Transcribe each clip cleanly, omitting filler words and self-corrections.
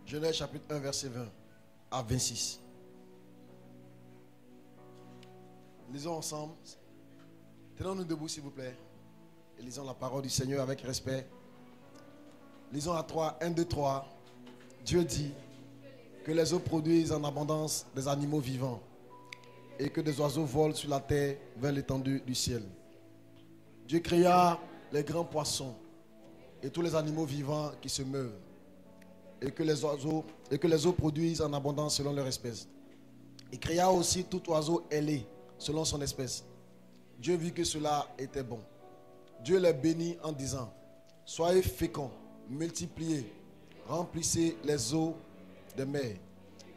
Genèse chapitre 1, verset 20 à 26. Lisons ensemble. Tenons-nous debout, s'il vous plaît. Et lisons la parole du Seigneur avec respect. Lisons à 3, 1, 2, 3. Dieu dit que les eaux produisent en abondance des animaux vivants et que des oiseaux volent sur la terre vers l'étendue du ciel. Dieu créa les grands poissons et tous les animaux vivants qui se meuvent et que les eaux produisent en abondance selon leur espèce. Il créa aussi tout oiseau ailé selon son espèce. Dieu vit que cela était bon. Dieu les bénit en disant: soyez féconds, multipliez, remplissez les eaux des mers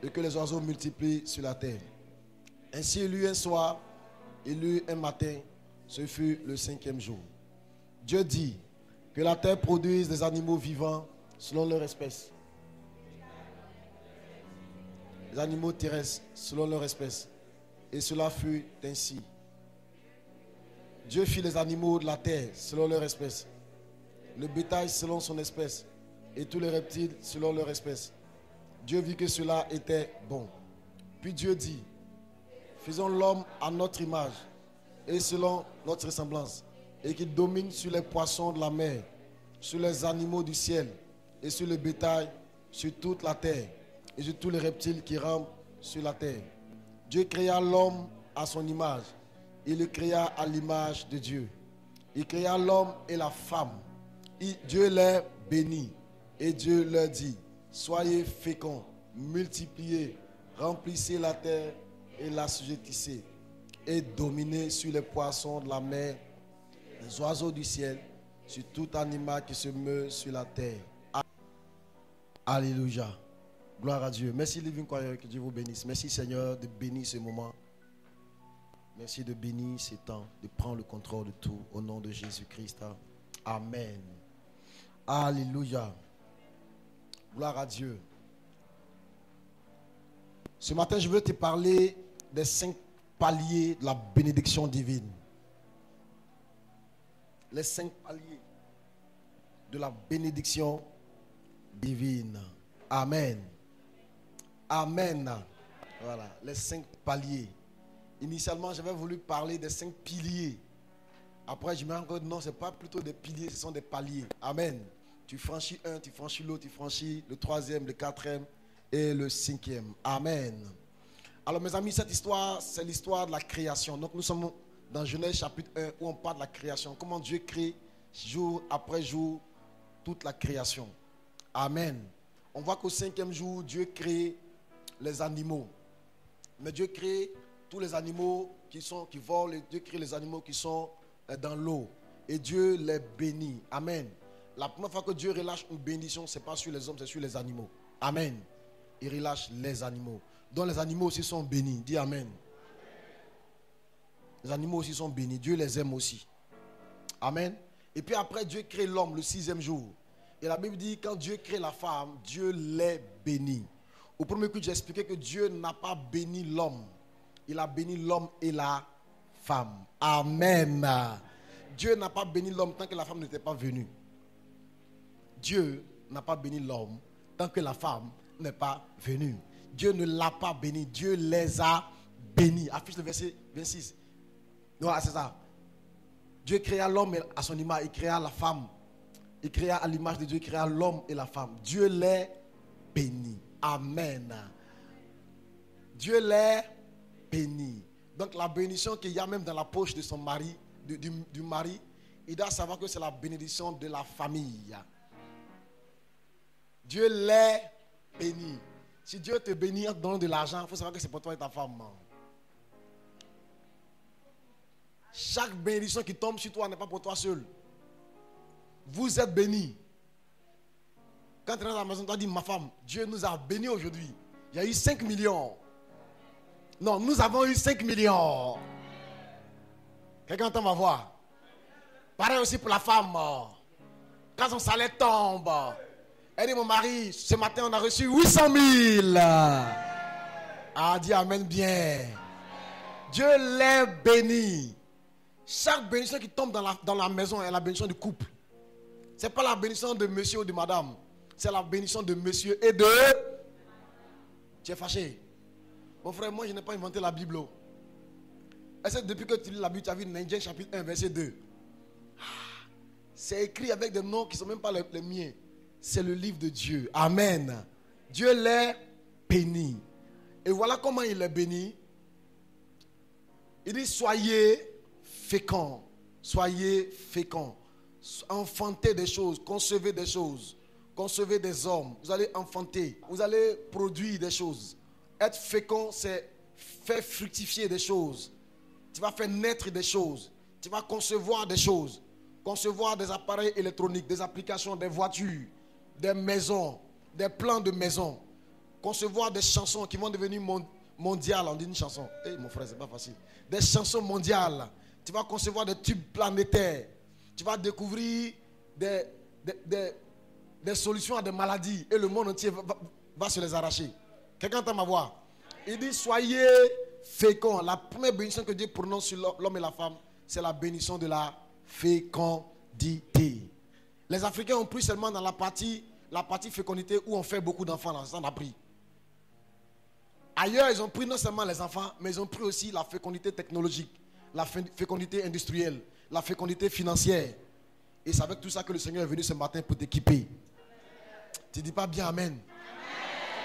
et que les oiseaux multiplient sur la terre. Ainsi il eut un soir, il eut un matin, ce fut le 5e jour. Dieu dit que la terre produise des animaux vivants selon leur espèce, les animaux terrestres selon leur espèce, et cela fut ainsi. Dieu fit les animaux de la terre selon leur espèce, le bétail selon son espèce, et tous les reptiles selon leur espèce. Dieu vit que cela était bon. Puis Dieu dit: faisons l'homme à notre image et selon notre ressemblance, et qu'il domine sur les poissons de la mer, sur les animaux du ciel, et sur le bétail, sur toute la terre, et sur tous les reptiles qui rampent sur la terre. Dieu créa l'homme à son image. Il le créa à l'image de Dieu. Il créa l'homme et la femme. Dieu les bénit. Et Dieu leur dit: soyez féconds, multipliez, remplissez la terre et l'assujettissez, et dominez sur les poissons de la mer, les oiseaux du ciel, sur tout animal qui se meut sur la terre. Alléluia. Gloire à Dieu. Merci Living Choir, que Dieu vous bénisse. Merci Seigneur de bénir ce moment. Merci de bénir ces temps, de prendre le contrôle de tout. Au nom de Jésus-Christ. Amen. Alléluia. Gloire à Dieu. Ce matin, je veux te parler des 5 paliers de la bénédiction divine. Les 5 paliers de la bénédiction divine. Amen. Amen. Voilà, les 5 paliers. Initialement, j'avais voulu parler des 5 piliers. Après, je me rends compte, non, ce n'est pas plutôt des piliers, ce sont des paliers. Amen. Tu franchis un, tu franchis l'autre, tu franchis le 3e, le 4e et le 5e. Amen. Alors, mes amis, cette histoire, c'est l'histoire de la création. Donc, nous sommes dans Genèse chapitre 1 où on parle de la création. Comment Dieu crée jour après jour toute la création. Amen. On voit qu'au 5e jour, Dieu crée les animaux. Mais Dieu crée tous les animaux qui volent, et Dieu crée les animaux qui sont dans l'eau. Et Dieu les bénit. Amen. La première fois que Dieu relâche une bénédiction, ce n'est pas sur les hommes, c'est sur les animaux. Amen. Il relâche les animaux. Donc les animaux aussi sont bénis. Dis Amen. Les animaux aussi sont bénis. Dieu les aime aussi. Amen. Et puis après, Dieu crée l'homme le 6e jour. Et la Bible dit, quand Dieu crée la femme, Dieu les bénit. Au premier coup, j'ai expliqué que Dieu n'a pas béni l'homme. Il a béni l'homme et la femme. Amen. Dieu n'a pas béni l'homme tant que la femme n'était pas venue. Dieu n'a pas béni l'homme tant que la femme n'est pas venue. Dieu ne l'a pas béni. Dieu les a bénis. Affiche le verset 26. Voilà, c'est ça. Dieu créa l'homme à son image. Il créa la femme. Il créa à l'image de Dieu. Il créa l'homme et la femme. Dieu les bénit. Amen. Dieu les bénit. Donc la bénédiction qu'il y a même dans la poche de son mari, du mari, il doit savoir que c'est la bénédiction de la famille. Dieu les bénit. Si Dieu te bénit en te donnant de l'argent, il faut savoir que c'est pour toi et ta femme. Chaque bénédiction qui tombe sur toi n'est pas pour toi seul. Vous êtes bénis. Quand tu es dans la maison, tu as dit: ma femme, Dieu nous a bénis aujourd'hui. Il y a eu 5 millions. Non, nous avons eu 5 millions. Quelqu'un entend ma voix? Pareil aussi pour la femme. Quand son salaire tombe, elle dit: mon mari, ce matin on a reçu 800 000. Ah, dis Amen bien. Dieu les bénit. Chaque bénédiction qui tombe dans la maison est la bénédiction du couple. Ce n'est pas la bénédiction de monsieur ou de madame. c'est la bénédiction de monsieur et de... Tu es fâché. Mon frère, moi je n'ai pas inventé la Bible. Est-ce que depuis que tu lis la Bible, tu as vu Indien chapitre 1, verset 2? C'est écrit avec des noms qui ne sont même pas les miens. C'est le livre de Dieu. Amen. Dieu les bénit. Et voilà comment il les bénit. Il dit soyez féconds. Soyez féconds. Enfantez des choses. Concevez des choses. Concevez des hommes. Vous allez enfanter. Vous allez produire des choses. Être fécond, c'est faire fructifier des choses. Tu vas faire naître des choses. Tu vas concevoir des choses. Concevoir des appareils électroniques, des applications, des voitures, des maisons, des plans de maisons. Concevoir des chansons qui vont devenir mondiales. On dit une chanson. Mon frère, c'est pas facile. Des chansons mondiales. Tu vas concevoir des tubes planétaires. Tu vas découvrir des solutions à des maladies. Et le monde entier va se les arracher. Quelqu'un entend ma voix? Il dit soyez féconds. La première bénédiction que Dieu prononce sur l'homme et la femme, c'est la bénédiction de la fécondité. Les Africains ont pris seulement dans la partie fécondité où on fait beaucoup d'enfants. Là, ça on a pris. Ailleurs, ils ont pris non seulement les enfants, mais ils ont pris aussi la fécondité technologique, la fécondité industrielle, la fécondité financière. Et c'est avec tout ça que le Seigneur est venu ce matin pour t'équiper. Tu ne dis pas bien amen. Amen.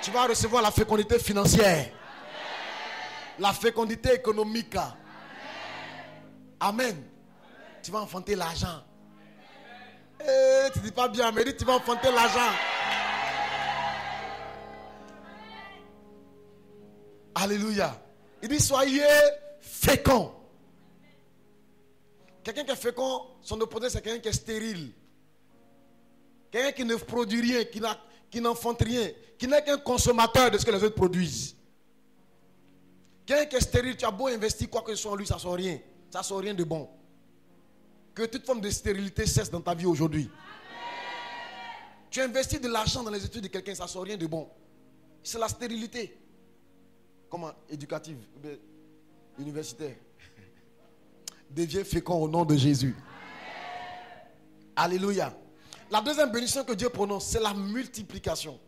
Tu vas recevoir la fécondité financière. Amen. La fécondité économique. Amen. Amen. Tu vas enfanter l'argent. Tu ne dis pas bien, mais tu vas enfanter l'argent. Alléluia. Il dit soyez féconds. Quelqu'un qui est fécond, son opposé c'est quelqu'un qui est stérile. Quelqu'un qui ne produit rien, qui n'enfante rien, qui n'est qu'un consommateur de ce que les autres produisent. Quelqu'un qui est stérile, tu as beau investir quoi que ce soit en lui, ça ne sort rien. Ça ne sort rien de bon. Que toute forme de stérilité cesse dans ta vie aujourd'hui. Tu investis de l'argent dans les études de quelqu'un, ça ne sort rien de bon. C'est la stérilité. Comment? Éducative, universitaire. Deviens fécond au nom de Jésus. Alléluia. La deuxième bénédiction que Dieu prononce, c'est la multiplication.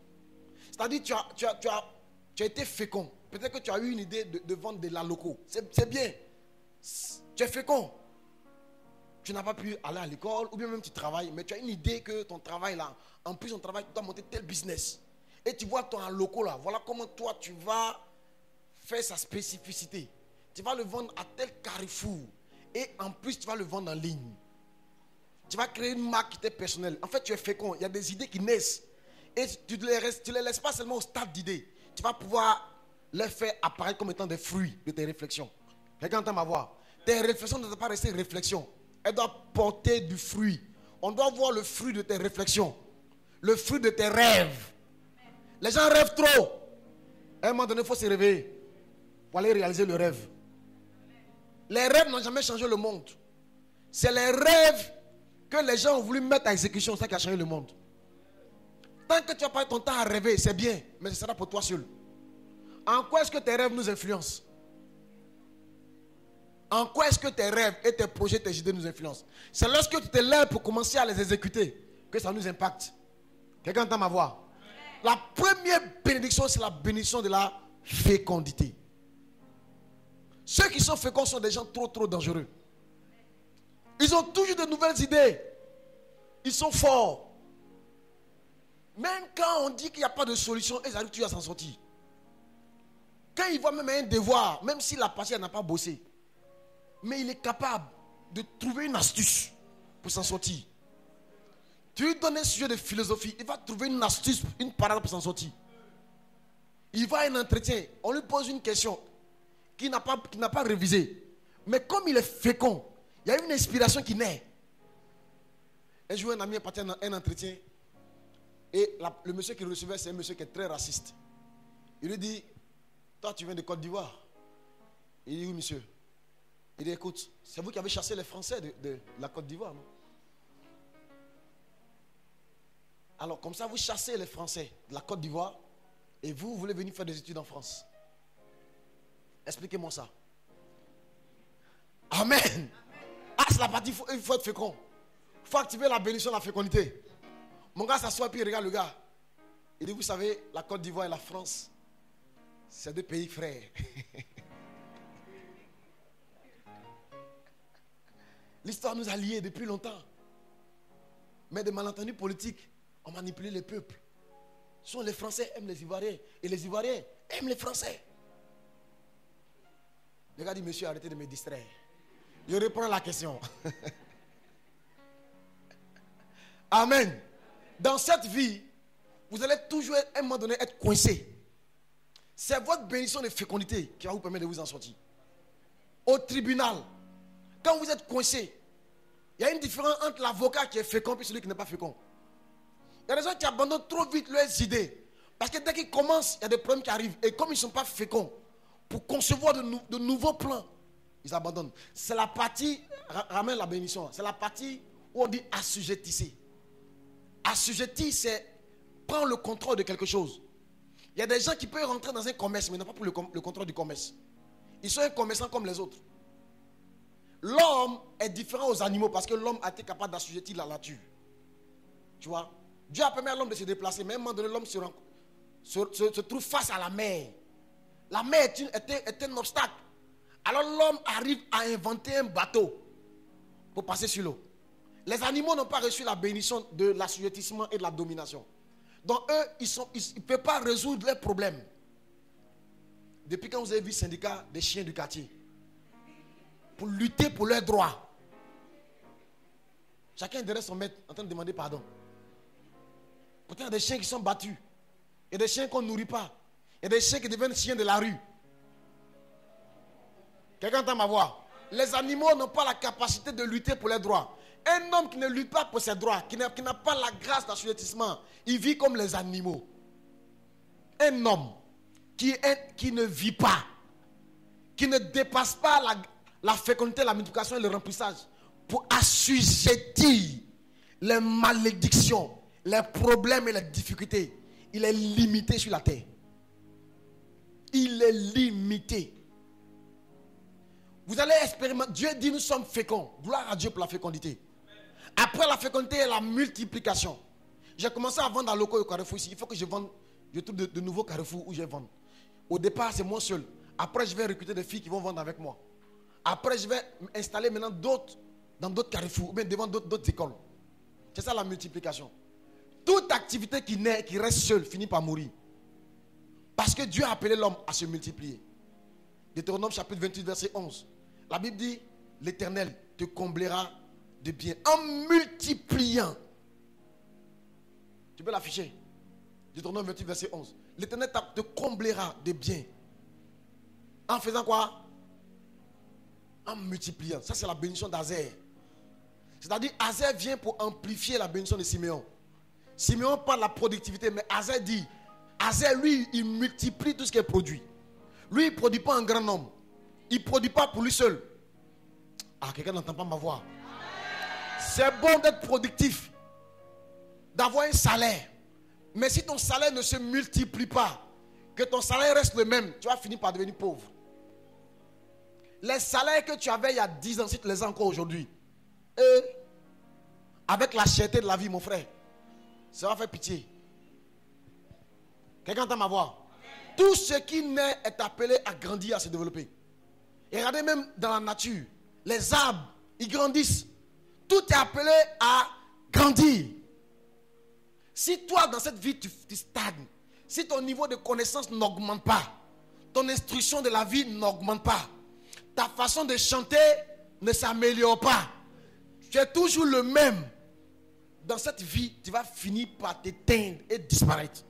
C'est-à-dire tu as été fécond. Peut-être que tu as eu une idée de vendre des locaux. C'est bien. Tu es fécond. Tu n'as pas pu aller à l'école ou bien même tu travailles, mais tu as une idée que ton travail là, en plus ton travail, tu dois monter tel business. Et tu vois ton locaux là, voilà comment toi tu vas faire sa spécificité. Tu vas le vendre à tel carrefour. Et en plus, tu vas le vendre en ligne. Tu vas créer une marque qui t'est personnelle. En fait, tu es fécond. Il y a des idées qui naissent. Et tu ne les laisses pas seulement au stade d'idées. Tu vas pouvoir les faire apparaître comme étant des fruits de tes réflexions. Quelqu'un entend ma voix? Tes réflexions ne doivent pas rester réflexions. Elles doivent porter du fruit. On doit voir le fruit de tes réflexions. Le fruit de tes rêves. Les gens rêvent trop. À un moment donné, il faut se réveiller pour aller réaliser le rêve. Les rêves n'ont jamais changé le monde. C'est les rêves que les gens ont voulu mettre à exécution, ça qui a changé le monde. Tant que tu n'as pas ton temps à rêver, c'est bien, mais ce sera pour toi seul. En quoi est-ce que tes rêves nous influencent? En quoi est-ce que tes rêves et tes projets, tes idées nous influencent? C'est lorsque tu te lèves pour commencer à les exécuter que ça nous impacte. Quelqu'un entend ma voix? La première bénédiction, c'est la bénédiction de la fécondité. Ceux qui sont féconds sont des gens trop dangereux. Ils ont toujours de nouvelles idées. Ils sont forts. Même quand on dit qu'il n'y a pas de solution, ils arrivent toujours à s'en sortir. Quand ils voient même un devoir, même si la patiente n'a pas bossé, mais il est capable de trouver une astuce pour s'en sortir. Tu lui donnes un sujet de philosophie, il va trouver une astuce, une parade pour s'en sortir. Il va à un entretien, on lui pose une question qui n'a pas révisé. Mais comme il est fécond, il y a une inspiration qui naît. Un jour, un ami est parti à un entretien. Et le monsieur qui le recevait, c'est un monsieur qui est très raciste. Il lui dit, toi tu viens de Côte d'Ivoire? Il dit, oui monsieur. Il dit, écoute, c'est vous qui avez chassé les Français de la Côte d'Ivoire, non? Alors comme ça, vous chassez les Français de la Côte d'Ivoire et vous voulez venir faire des études en France. Expliquez-moi ça. Amen. Ah, c'est la partie, il faut être fécond. Il faut activer la bénédiction de la fécondité. Mon gars s'assoit et puis il regarde le gars. Il dit, vous savez, la Côte d'Ivoire et la France, c'est deux pays frères. L'histoire nous a liés depuis longtemps. Mais des malentendus politiques ont manipulé les peuples. Soit les Français aiment les Ivoiriens et les Ivoiriens aiment les Français. Le gars dit, monsieur, arrêtez de me distraire. Je reprends la question. Amen. Dans cette vie, vous allez toujours à un moment donné être coincé. C'est votre bénédiction de fécondité qui va vous permettre de vous en sortir. Au tribunal, quand vous êtes coincé, il y a une différence entre l'avocat qui est fécond et celui qui n'est pas fécond. Il y a des gens qui abandonnent trop vite leurs idées. Parce que dès qu'ils commencent, il y a des problèmes qui arrivent. Et comme ils ne sont pas féconds, pour concevoir de nouveaux plans, ils abandonnent. C'est la partie, ramène la bénédiction, c'est la partie où on dit assujettissez. Assujetti, c'est prendre le contrôle de quelque chose. Il y a des gens qui peuvent rentrer dans un commerce, mais n'ont pas pour le contrôle du commerce. Ils sont un commerçant comme les autres. L'homme est différent aux animaux parce que l'homme a été capable d'assujettir la nature. Tu vois? Dieu a permis à l'homme de se déplacer, mais à un moment donné, l'homme se trouve face à la mer. La mer est un obstacle. Alors l'homme arrive à inventer un bateau pour passer sur l'eau. Les animaux n'ont pas reçu la bénédiction de l'assujettissement et de la domination. Donc eux, ils ne peuvent pas résoudre leurs problèmes. Depuis quand vous avez vu le syndicat des chiens du quartier? Pour lutter pour leurs droits. Chacun est derrière son maître en train de demander pardon. Pourtant, il y a des chiens qui sont battus. Il y a des chiens qu'on ne nourrit pas. Il y a des chiens qui deviennent chiens de la rue. Quelqu'un entend ma voix? Les animaux n'ont pas la capacité de lutter pour leurs droits. Un homme qui ne lutte pas pour ses droits, qui n'a pas la grâce d'assujettissement, il vit comme les animaux. Un homme qui ne vit pas, qui ne dépasse pas la fécondité, la multiplication et le remplissage pour assujettir les malédictions, les problèmes et les difficultés, il est limité sur la terre. Il est limité. Vous allez expérimenter. Dieu dit nous sommes féconds. Gloire à Dieu pour la fécondité. Après la fécondité et la multiplication. J'ai commencé à vendre à locaux au Carrefour ici. Il faut que je vende. Je trouve de nouveaux carrefours où je vends. Au départ, c'est moi seul. Après, je vais recruter des filles qui vont vendre avec moi. Après, je vais installer maintenant d'autres dans d'autres carrefours ou bien devant d'autres écoles. C'est ça la multiplication. Toute activité qui naît, qui reste seule, finit par mourir. Parce que Dieu a appelé l'homme à se multiplier. Deutéronome chapitre 28, verset 11. La Bible dit, l'Éternel te comblera de biens en multipliant. Tu peux l'afficher. Deutéronome 28, verset 11. L'Éternel te comblera de biens. En faisant quoi? En multipliant. Ça, c'est la bénédiction d'Azer. C'est-à-dire, Azer vient pour amplifier la bénédiction de Siméon. Siméon parle de la productivité, mais Azer dit, Azer, lui, il multiplie tout ce qui est produit. Lui, il ne produit pas un grand nombre. Il ne produit pas pour lui seul. Ah, quelqu'un n'entend pas ma voix. C'est bon d'être productif, d'avoir un salaire. Mais si ton salaire ne se multiplie pas, que ton salaire reste le même, tu vas finir par devenir pauvre. Les salaires que tu avais il y a 10 ans, si tu les as encore aujourd'hui, avec la cherté de la vie, mon frère, ça va faire pitié. Quelqu'un entend ma voix? Tout ce qui naît est appelé à grandir, à se développer. Et regardez même dans la nature, les arbres, ils grandissent. Tout est appelé à grandir. Si toi, dans cette vie, tu stagnes, si ton niveau de connaissance n'augmente pas, ton instruction de la vie n'augmente pas, ta façon de chanter ne s'améliore pas, tu es toujours le même, dans cette vie, tu vas finir par t'éteindre et disparaître.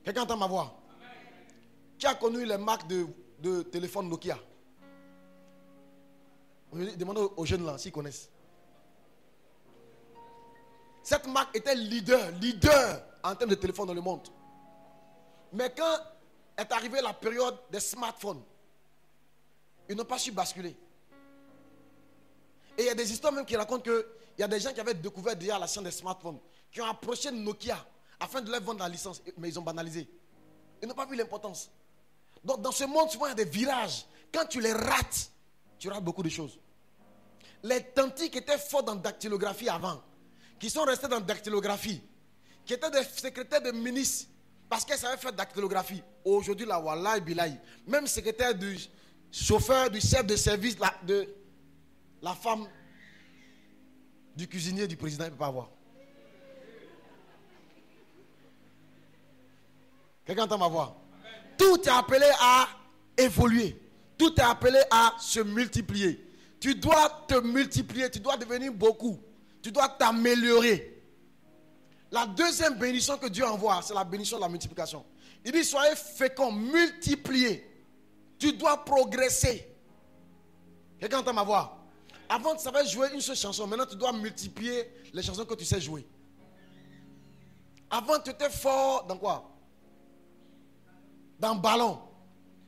Quelqu'un entend ma voix? Qui a connu les marques de téléphone Nokia? Demandez aux jeunes là s'ils connaissent. Cette marque était leader en termes de téléphone dans le monde. Mais quand est arrivée la période des smartphones, ils n'ont pas su basculer. Et il y a des histoires même qui racontent qu'il y a des gens qui avaient découvert déjà la science des smartphones, qui ont approché Nokia afin de leur vendre la licence, mais ils ont banalisé. Ils n'ont pas vu l'importance. Donc dans ce monde, souvent il y a des virages. Quand tu les rates, tu rates beaucoup de choses. Les tantis qui étaient forts dans la dactylographie avant, qui sont restés dans la dactylographie, qui étaient des secrétaires de ministres, parce qu'elle savait faire dactylographie. Aujourd'hui, la Wallahi Bilahi, même secrétaire du chauffeur, du chef de service, de la femme du cuisinier du président, il ne peut pas avoir. Quelqu'un entend ma voix? Tout est appelé à évoluer. Tout est appelé à se multiplier. Tu dois te multiplier, tu dois devenir beaucoup. Tu dois t'améliorer. La deuxième bénédiction que Dieu envoie, c'est la bénédiction de la multiplication. Il dit, soyez féconds, multipliez. Tu dois progresser. Quelqu'un entend ma voix? Avant, tu savais jouer une seule chanson. Maintenant, tu dois multiplier les chansons que tu sais jouer. Avant, tu étais fort dans quoi? Dans le ballon.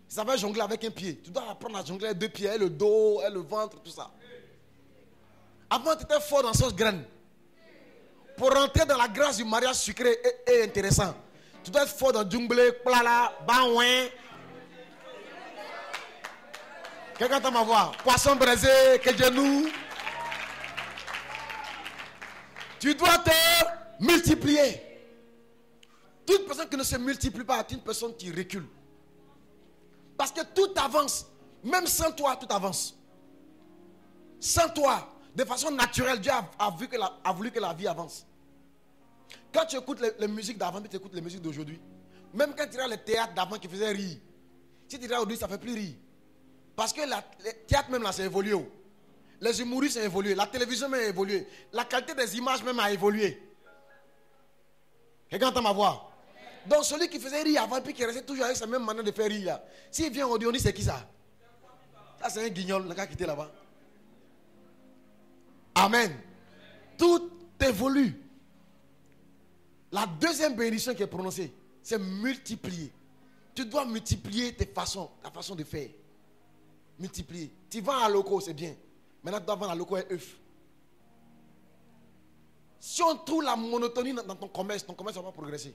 Tu savais jongler avec un pied. Tu dois apprendre à jongler avec 2 pieds, le dos, le ventre, tout ça. Avant, tu étais fort dans sauce graine. Pour rentrer dans la grâce du mariage sucré et intéressant, tu dois être fort dans djungle, plala, baouin. Quelqu'un entend ma voix? Poisson braisé, kejenou. Tu dois te multiplier. Toute personne qui ne se multiplie pas est une personne qui recule. Parce que tout avance. Même sans toi, tout avance. Sans toi, de façon naturelle, Dieu a voulu que la vie avance. Quand tu écoutes les musiques d'avant, tu écoutes les musiques d'aujourd'hui. Même quand tu regardes les théâtres d'avant qui faisaient rire. Si tu regardes aujourd'hui, ça ne fait plus rire. Parce que le théâtre même là, c'est évolué. Les humoristes ont évolué. La télévision même a évolué. La qualité des images même a évolué. Quelqu'un entend ma voix? Donc celui qui faisait rire avant, puis qui restait toujours avec sa même manière de faire rire là. S'il vient aujourd'hui, on dit c'est qui ça? Ça c'est un guignol, le gars qui était là-bas. Amen. Tout évolue. La deuxième bénédiction qui est prononcée, c'est multiplier. Tu dois multiplier ta façon de faire. Multiplier. Tu vends à loco, c'est bien. Maintenant, tu dois vendre à loco un œuf. Si on trouve la monotonie dans ton commerce ne va pas progresser.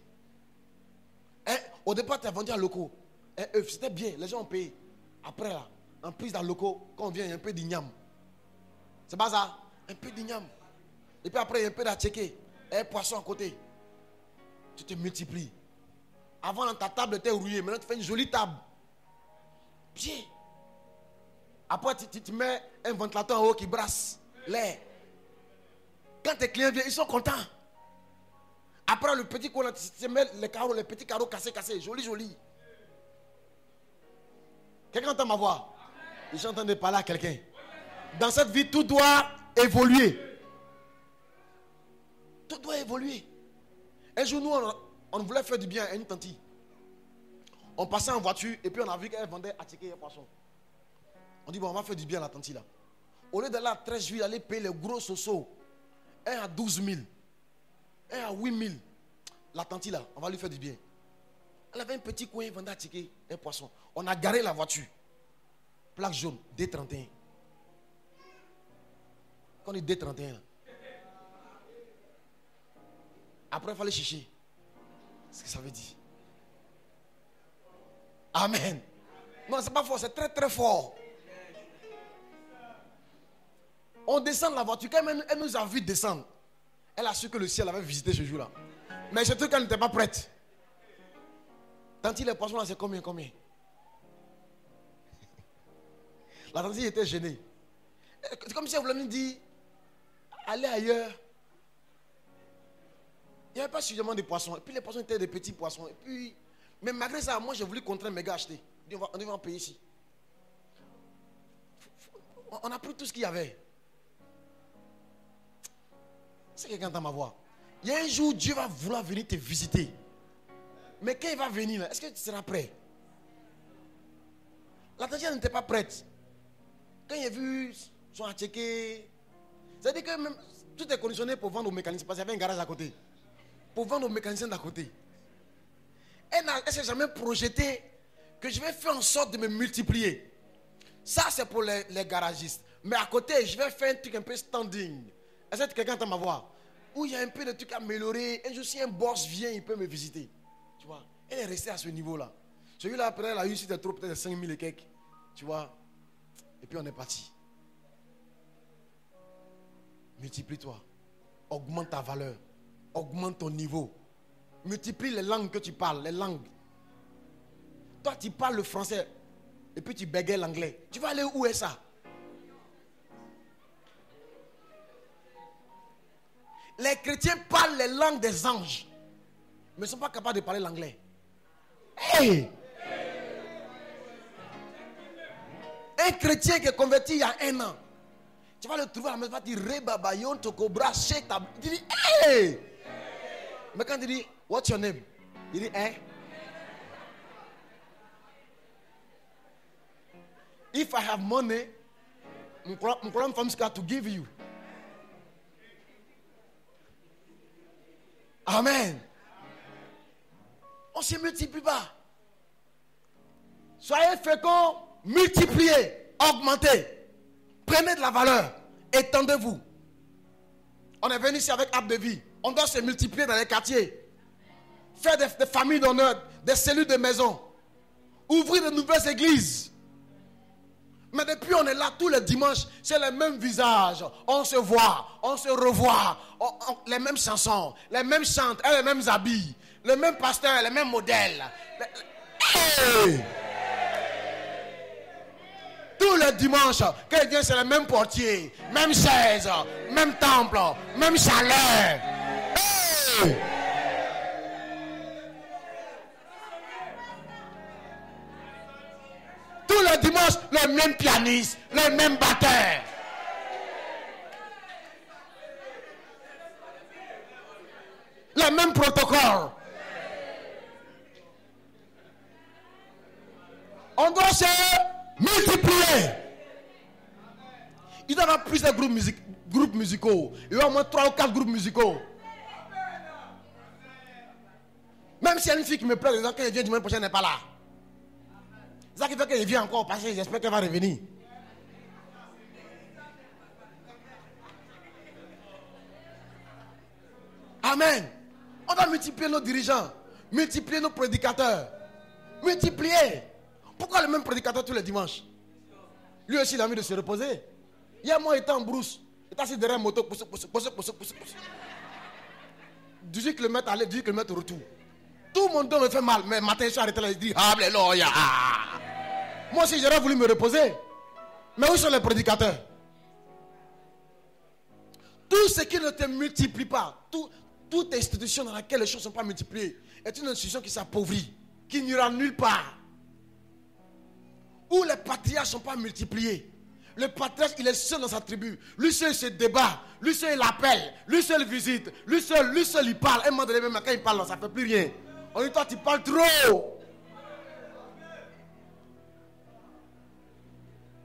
Au départ, tu as vendu à loco. Un œuf, c'était bien, les gens ont payé. Après, là, en plus dans le loco, quand on vient, il y a un peu d'igname. C'est pas ça? Un peu d'igname. Et puis après, il y a un peu d'atchéké. Un poisson à côté. Tu te multiplies. Avant, ta table était rouillée. Maintenant, tu fais une jolie table. Bien. Après, tu mets un ventilateur en haut qui brasse l'air. Quand tes clients viennent, ils sont contents. Après, le petit coin, tu mets les petits carreaux cassés. Joli. Quelqu'un entend ma voix? Je suis en train de parler à quelqu'un. Dans cette vie, tout doit évoluer. Tout doit évoluer. Un jour, nous, on voulait faire du bien à une tante. On passait en voiture et puis on a vu qu'elle vendait à ticket et poisson. On dit, bon, on va faire du bien à la tante là. Au lieu d'aller à 13 juillet, aller payer les gros sosos, un à 12 000, un à 8 000, la tante là, on va lui faire du bien. Elle avait un petit coin, elle vendait à ticket et poisson. On a garé la voiture. Plaque jaune, D31. Quand on dit D31 là. Après, il fallait chercher ce que ça veut dire. Amen. Non, c'est pas fort, c'est très très fort. On descend de la voiture. Quand elle nous a vu descendre, elle a su que le ciel avait visité ce jour-là. Mais ce truc, elle n'était pas prête. Tante, les poissons là, c'est combien? La tante était gênée. C'est comme si elle voulait nous dire, allez ailleurs. Il n'y avait pas suffisamment de poissons. Et puis les poissons étaient des petits poissons. Et puis, mais malgré ça, moi j'ai voulu contraindre mes gars à acheter. On va en payer ici. On a pris tout ce qu'il y avait. C'est quelqu'un dans ma voix. Il y a un jour, Dieu va vouloir venir te visiter. Mais quand il va venir, est-ce que tu seras prêt? La tante n'était pas prête. Quand il a vu son attiqué, c'est-à-dire que même, tout est conditionné pour vendre aux mécaniciens. Parce qu'il y avait un garage à côté. Pour vendre aux mécaniciens d'à côté. Elle ne s'est jamais projetée que je vais faire en sorte de me multiplier. Ça, c'est pour les garagistes. Mais à côté, je vais faire un truc un peu standing. Est-ce que quelqu'un entend ma voix? Où il y a un peu de trucs à améliorer. Et si un boss vient, il peut me visiter. Tu vois? Elle est restée à ce niveau-là. Celui-là, après, elle a eu, c'était trop, peut-être 5 000 et quelques. Tu vois? Et puis on est parti. Multiplie-toi. Augmente ta valeur. Augmente ton niveau. multiplie les langues que tu parles, les langues. Toi, tu parles le français et puis tu bégayes l'anglais. Tu vas aller où est ça? Les chrétiens parlent les langues des anges, mais ne sont pas capables de parler l'anglais. Hey! Un chrétien qui est converti il y a 1 an, tu vas le trouver à la maison, tu vas dire Rebabayon, Tokobra, Shake, tu dis hey! Mais quand tu dis what's your name? Il dit hein? If I have money, I'm from Scott to give you. Amen. On ne se multiplie pas. Soyez féconds, multipliez, augmentez. Prenez de la valeur, étendez-vous. On est venu ici avec Arbre de Vie. On doit se multiplier dans les quartiers. Faire des familles d'honneur, des cellules de maison. Ouvrir de nouvelles églises. Mais depuis on est là tous les dimanches, c'est le même visage. On se voit, on se revoit. Les mêmes chansons, les mêmes chants, les mêmes habits. Le même pasteur, les mêmes modèles. Hey! Tous les dimanches, quand il vient, c'est le même portier, même chaise, même temple, même chaleur. Hey! Tous les dimanches, le même pianiste, le même batteur. Le même protocole. On doit se multiplier. Il doit y avoir plusieurs groupes musicaux. Il y a au moins 3 ou 4 groupes musicaux. Même s'il y a une fille qui me plaît, quand elle vient dimanche prochain, elle n'est pas là. C'est ça qui fait qu'elle vient encore parce que j'espère qu'elle va revenir. Amen. On doit multiplier nos dirigeants, multiplier nos prédicateurs. Multiplier. Pourquoi le même prédicateur tous les dimanches? Lui aussi, il a envie de se reposer. Hier, moi, j'étais en brousse. J'étais assis derrière une moto. 18 km aller, 18 km retour. Tout mon dos me fait mal. Mais matin, je suis arrêté là. Je dis Alléluia. Moi aussi, j'aurais voulu me reposer. Mais où sont les prédicateurs? Tout ce qui ne te multiplie pas, toute institution dans laquelle les choses ne sont pas multipliées, est une institution qui s'appauvrit, qui n'ira nulle part. Où les patriarches ne sont pas multipliés. Le patriarche, il est seul dans sa tribu. Lui seul, il se débat. Lui seul, il appelle. Lui seul, il visite. Lui seul, il parle. Un moment donné, même quand il parle, ça ne fait plus rien. On dit, toi, tu parles trop.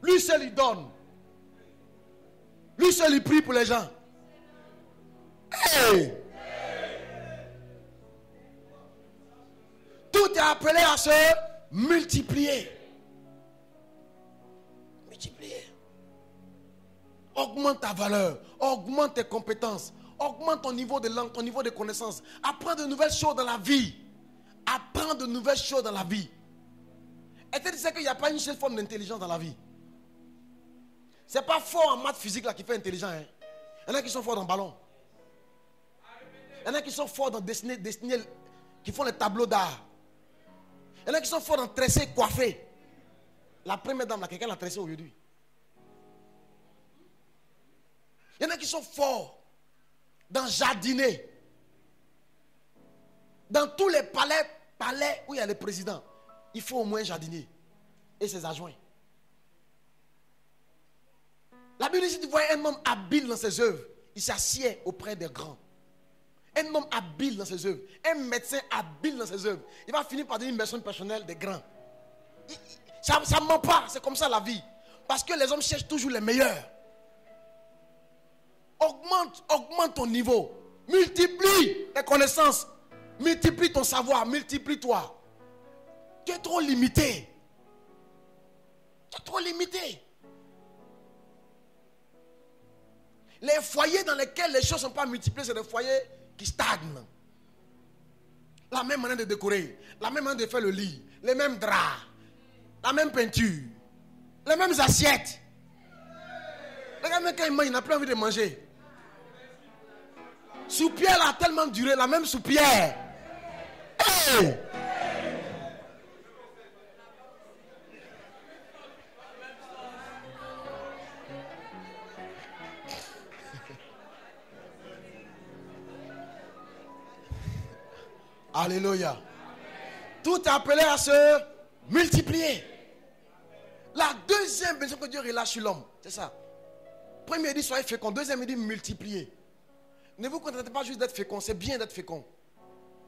Lui seul, il donne. Lui seul, il prie pour les gens. Hey! Tout est appelé à se multiplier. Multiplier. Augmente ta valeur. Augmente tes compétences. Augmente ton niveau de langue, ton niveau de connaissance. Apprends de nouvelles choses dans la vie. Apprends de nouvelles choses dans la vie. Et tu sais qu'il n'y a pas une seule forme d'intelligence dans la vie. C'est pas fort en maths physique là qui fait intelligent. Hein. Il y en a qui sont forts dans le ballon. Il y en a qui sont forts dans dessiner, qui font les tableaux d'art. Il y en a qui sont forts dans tresser, coiffer. La première dame là, quelqu'un l'a tressé aujourd'hui. Il y en a qui sont forts dans jardiner. Dans tous les palais où il y a le président, il faut au moins jardiner. Et ses adjoints. La Bible dit, si tu vois un homme habile dans ses œuvres, il s'assied auprès des grands. Un homme habile dans ses œuvres, un médecin habile dans ses œuvres, il va finir par devenir une personne personnelle des grands. Ça ne ment pas, c'est comme ça la vie. Parce que les hommes cherchent toujours les meilleurs. Augmente ton niveau. Multiplie tes connaissances. Multiplie ton savoir, multiplie-toi. Tu es trop limité. Tu es trop limité. Les foyers dans lesquels les choses ne sont pas multipliées, c'est des foyers qui stagnent. La même manière de décorer, la même manière de faire le lit, les mêmes draps, la même peinture, les mêmes assiettes. Le gars, même quand il mange, il n'a plus envie de manger. Soupière a tellement duré, la même soupière. Hey! Alléluia. Tout est appelé à se multiplier. La deuxième bénédiction que Dieu relâche sur l'homme, c'est ça. Premier, il dit soyez fécond. Deuxième, il dit multiplier. Ne vous contentez pas juste d'être fécond. C'est bien d'être fécond.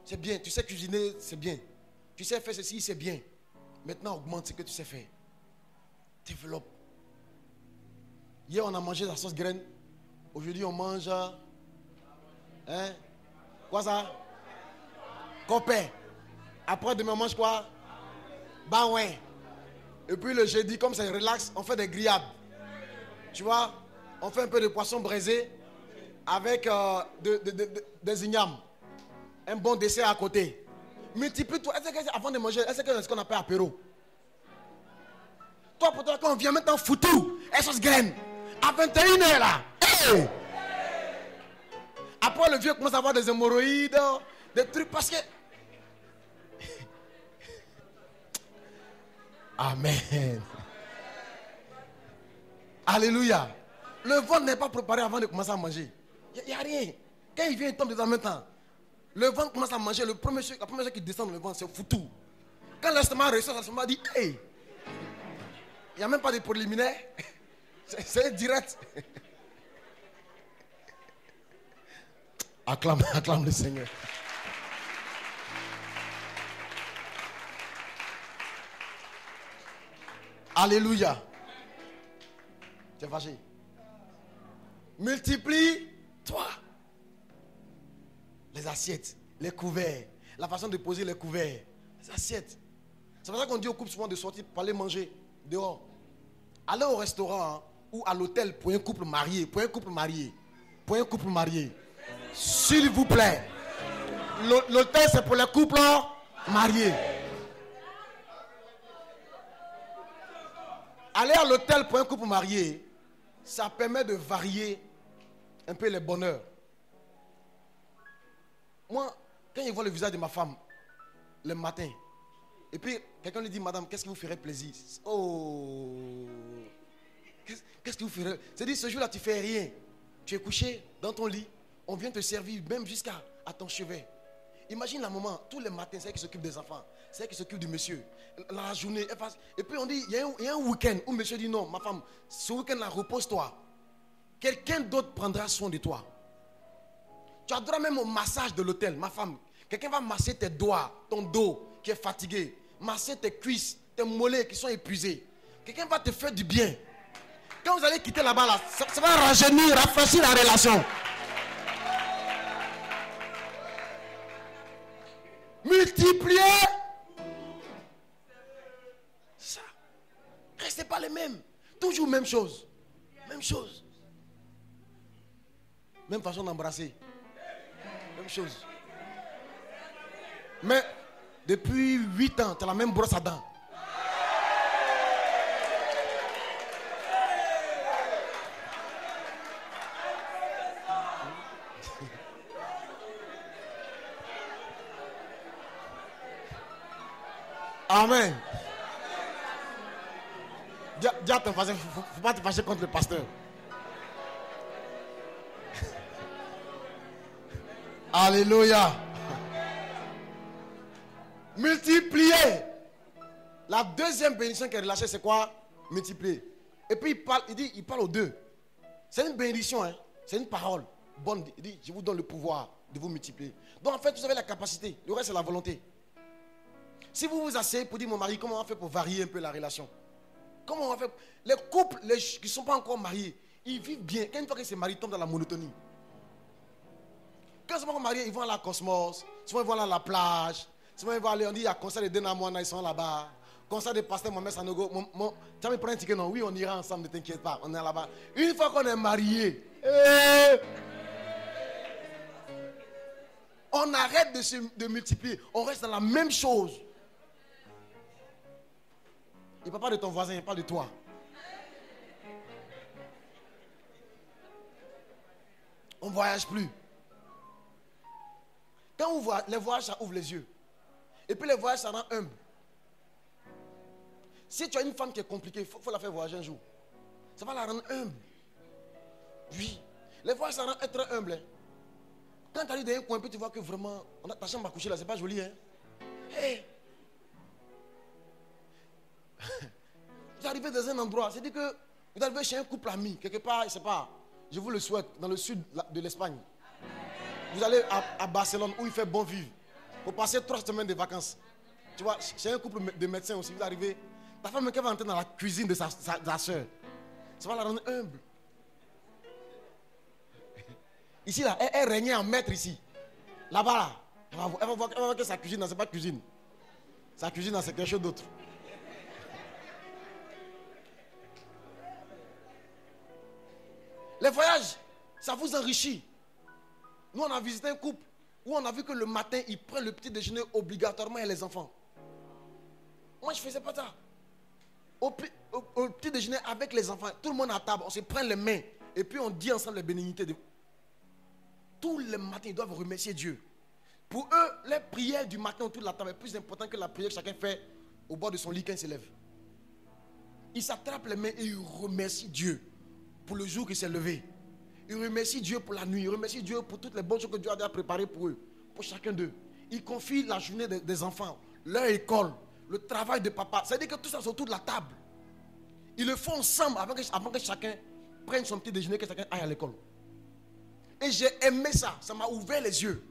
C'est bien. Tu sais cuisiner, c'est bien. Tu sais faire ceci, c'est bien. Maintenant, augmente ce que tu sais faire. Développe. Hier, on a mangé la sauce graine. Aujourd'hui, on mange... Hein? Quoi ça? Copain. Après, demain, on mange quoi? Baouin. Et puis le jeudi, comme c'est relax, on fait des grillades. Tu vois? On fait un peu de poisson braisé avec des ignames. Un bon dessert à côté. Multiplie-toi. Avant de manger, est-ce que c'est ce qu'on appelle apéro? Toi, pour toi, quand on vient maintenant foutu, et sauce graine. À 21h là. Hey! Après, le vieux commence à avoir des hémorroïdes, des trucs parce que... Amen. Alléluia. Le ventre n'est pas préparé avant de commencer à manger. Il n'y a rien. Quand il vient, il tombe dedans maintenant. Le ventre commence à manger. La première chose qui descend dans le ventre, c'est foutu. Quand l'estomac ressort, l'estomac dit hey. Il n'y a même pas de préliminaire. C'est direct. Acclame le Seigneur. Alléluia. Tu es fâché. Multiplie-toi. Les assiettes, les couverts, la façon de poser les couverts, les assiettes. C'est pour ça qu'on dit aux couples souvent de sortir pour aller manger dehors. Aller au restaurant ou à l'hôtel pour un couple marié. Pour un couple marié. Pour un couple marié. S'il vous plaît. L'hôtel, c'est pour les couples mariés. Aller à l'hôtel pour un couple marié, ça permet de varier un peu les bonheurs. Moi, quand je vois le visage de ma femme, le matin, et puis quelqu'un lui dit, madame, qu'est-ce qui vous ferait plaisir? Oh, qu'est-ce qui vous ferait? C'est-à-dire, ce jour-là, tu fais rien. Tu es couché dans ton lit, on vient te servir même jusqu'à ton chevet. Imagine la maman, tous les matins, c'est elle qui s'occupe des enfants, c'est elle qui s'occupe du monsieur. La journée, elle passe. Et puis on dit, il y a un week-end où monsieur dit non, ma femme, ce week-end-là, repose-toi. Quelqu'un d'autre prendra soin de toi. Tu as droit même au massage de l'hôtel, ma femme. Quelqu'un va masser tes doigts, ton dos qui est fatigué, masser tes cuisses, tes mollets qui sont épuisés. Quelqu'un va te faire du bien. Quand vous allez quitter là-bas, là, ça va rajeunir, rafraîchir la relation. Multiplier ça. Restez pas les mêmes. Toujours même chose. Même chose. Même façon d'embrasser. Même chose. Mais depuis 8 ans, tu as la même brosse à dents. Amen. Dis à ton voisin, il ne faut pas te fâcher contre le pasteur. Alléluia. Multiplier. La deuxième bénédiction qui est relâchée, c'est quoi? Multiplier. Et puis il parle aux deux. C'est une bénédiction, hein? C'est une parole bonne. Il dit, je vous donne le pouvoir de vous multiplier. Donc en fait, vous avez la capacité. Le reste, c'est la volonté. Si vous vous asseyez pour dire, mon mari, comment on va faire pour varier un peu la relation? Comment on va faire? Les couples qui ne sont pas encore mariés, ils vivent bien. Quand une fois que ces maris tombent dans la monotonie. Quand ils sont pas encore mariés, ils vont à la Cosmos, souvent ils vont à la plage, souvent ils vont aller, on dit, il y a concert de Denamona, ils sont là-bas. Concert de Pasteur Mohamed Sanogo. Tu vas me prendre un ticket? Non, oui, on ira ensemble, ne t'inquiète pas, on est là-bas. Une fois qu'on est mariés, on arrête de multiplier, on reste dans la même chose. Il ne parle pas de ton voisin, il parle de toi. On ne voyage plus. Quand on voit, les voyages, ça ouvre les yeux. Et puis les voyages, ça rend humble. Si tu as une femme qui est compliquée, il faut la faire voyager un jour. Ça va la rendre humble. Oui. Les voyages, ça rend être humble. Hein. Quand tu arrives dans un coin, puis tu vois que vraiment, ta chambre à coucher là, c'est pas joli. Hein? Hey. Vous arrivez dans un endroit, c'est-à-dire que vous arrivez chez un couple ami, quelque part, je ne sais pas, je vous le souhaite, dans le sud de l'Espagne. Vous allez à Barcelone où il fait bon vivre. Vous passez 3 semaines de vacances. Tu vois, chez un couple de médecins aussi, vous arrivez, ta femme qui va entrer dans la cuisine de sa soeur. Ça va la rendre humble. Ici, là, elle régnait en maître ici. Là-bas, là, elle va voir que sa cuisine, ce n'est pas cuisine. Sa cuisine, c'est quelque chose d'autre. Les voyages, ça vous enrichit. Nous, on a visité un couple où on a vu que le matin, ils prennent le petit déjeuner obligatoirement et les enfants. Moi, je ne faisais pas ça. Au petit déjeuner avec les enfants, tout le monde à table, on se prend les mains et puis on dit ensemble les bénignités. Tous les matins, ils doivent remercier Dieu. Pour eux, les prières du matin autour de la table est plus importante que la prière que chacun fait au bord de son lit quand il se lève. Ils s'attrapent les mains et ils remercient Dieu pour le jour qui s'est levé. Ils remercient Dieu pour la nuit. Ils remercient Dieu pour toutes les bonnes choses que Dieu a déjà préparées pour eux, pour chacun d'eux. Ils confient la journée des enfants, leur école, le travail de papa. C'est-à-dire que tout ça c'est autour de la table. Ils le font ensemble avant que chacun prenne son petit déjeuner, que chacun aille à l'école. Et j'ai aimé ça. Ça m'a ouvert les yeux.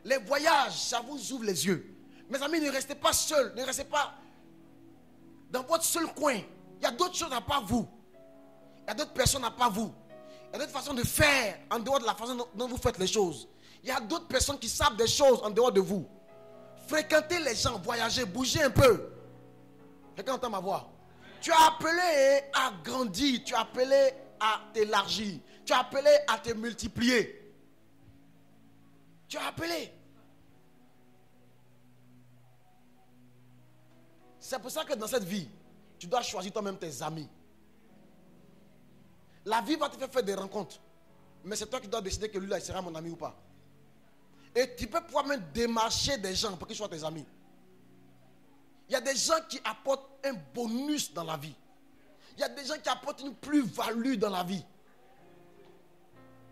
Les voyages, ça vous ouvre les yeux. Mes amis, ne restez pas seuls. Ne restez pas dans votre seul coin. Il y a d'autres choses à part vous. Il y a d'autres personnes à part vous. Il y a d'autres façons de faire en dehors de la façon dont vous faites les choses. Il y a d'autres personnes qui savent des choses en dehors de vous. Fréquentez les gens, voyagez, bougez un peu. Quelqu'un entend ma voix? Tu as appelé à grandir. Tu as appelé à t'élargir. Tu as appelé à te multiplier. Tu as appelé. C'est pour ça que dans cette vie, tu dois choisir toi-même tes amis. La vie va te faire des rencontres. Mais c'est toi qui dois décider que lui-là, il sera mon ami ou pas. Et tu peux pouvoir même démarcher des gens pour qu'ils soient tes amis. Il y a des gens qui apportent un bonus dans la vie. Il y a des gens qui apportent une plus-value dans la vie.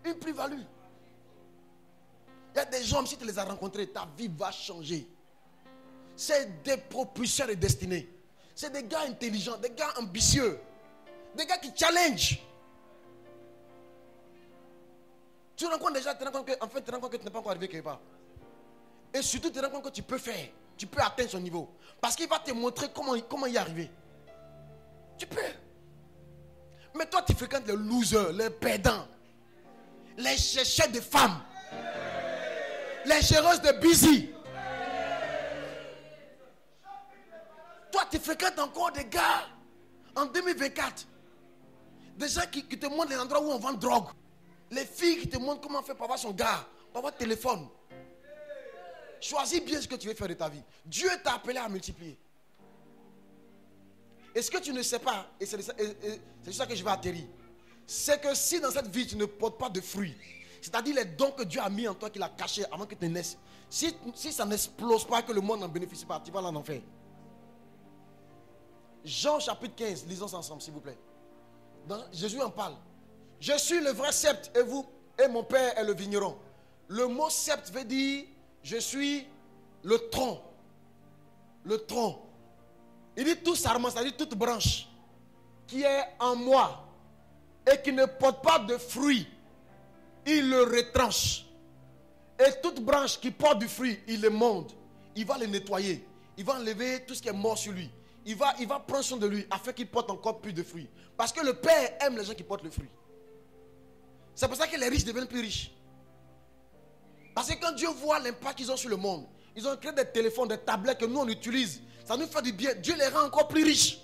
Une plus-value. Il y a des gens, si tu les as rencontrés, ta vie va changer. C'est des propulseurs de destinée. C'est des gars intelligents, des gars ambitieux. Des gars qui challenge. Tu te rends compte déjà, tu te rends compte que tu n'es pas encore arrivé quelque part. Et surtout, tu te rends compte que tu peux faire. Tu peux atteindre son niveau. Parce qu'il va te montrer comment y arriver. Tu peux. Mais toi, tu fréquentes les losers, les perdants, les chercheurs de femmes, les géreuses de busy. Toi, tu fréquentes encore des gars en 2024. Des gens qui te montrent les endroits où on vend drogue. Les filles qui te montrent comment faire pour avoir son gars, pour avoir téléphone. Choisis bien ce que tu veux faire de ta vie. Dieu t'a appelé à multiplier. Et ce que tu ne sais pas, et c'est ça que je vais atterrir, c'est que si dans cette vie tu ne portes pas de fruits, c'est-à-dire les dons que Dieu a mis en toi, qu'il a cachés avant que tu naisses, si ça n'explose pas, que le monde n'en bénéficie pas, tu vas en enfer. Jean chapitre 15, lisons ça ensemble s'il vous plaît. Jésus en parle. Je suis le vrai sceptre et vous et mon père est le vigneron. Le mot sceptre veut dire je suis le tronc. Le tronc. Il dit tout sarment, c'est-à-dire toute branche qui est en moi et qui ne porte pas de fruit, il le retranche. Et toute branche qui porte du fruit, il le monte. Il va le nettoyer. Il va enlever tout ce qui est mort sur lui. Il va prendre soin de lui afin qu'il porte encore plus de fruits. Parce que le Père aime les gens qui portent le fruit. C'est pour ça que les riches deviennent plus riches. Parce que quand Dieu voit l'impact qu'ils ont sur le monde, ils ont créé des téléphones, des tablettes que nous on utilise. Ça nous fait du bien. Dieu les rend encore plus riches.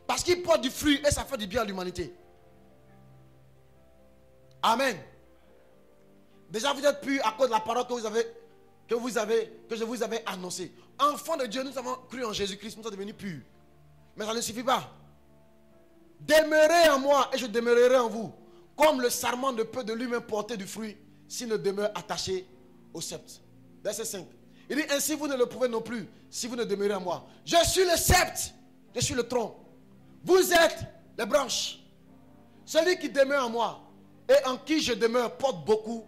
Parce qu'ils portent du fruit et ça fait du bien à l'humanité. Amen. Déjà vous êtes purs à cause de la parole que je vous avais annoncée. Enfants de Dieu, nous avons cru en Jésus-Christ, nous sommes devenus purs. Mais ça ne suffit pas. Demeurez en moi et je demeurerai en vous. Comme le sarment ne peut de lui-même porter du fruit s'il ne demeure attaché au sceptre. Verset 5. Il dit, ainsi vous ne le pouvez non plus, si vous ne demeurez en moi. Je suis le sceptre, je suis le tronc. Vous êtes les branches. Celui qui demeure en moi et en qui je demeure porte beaucoup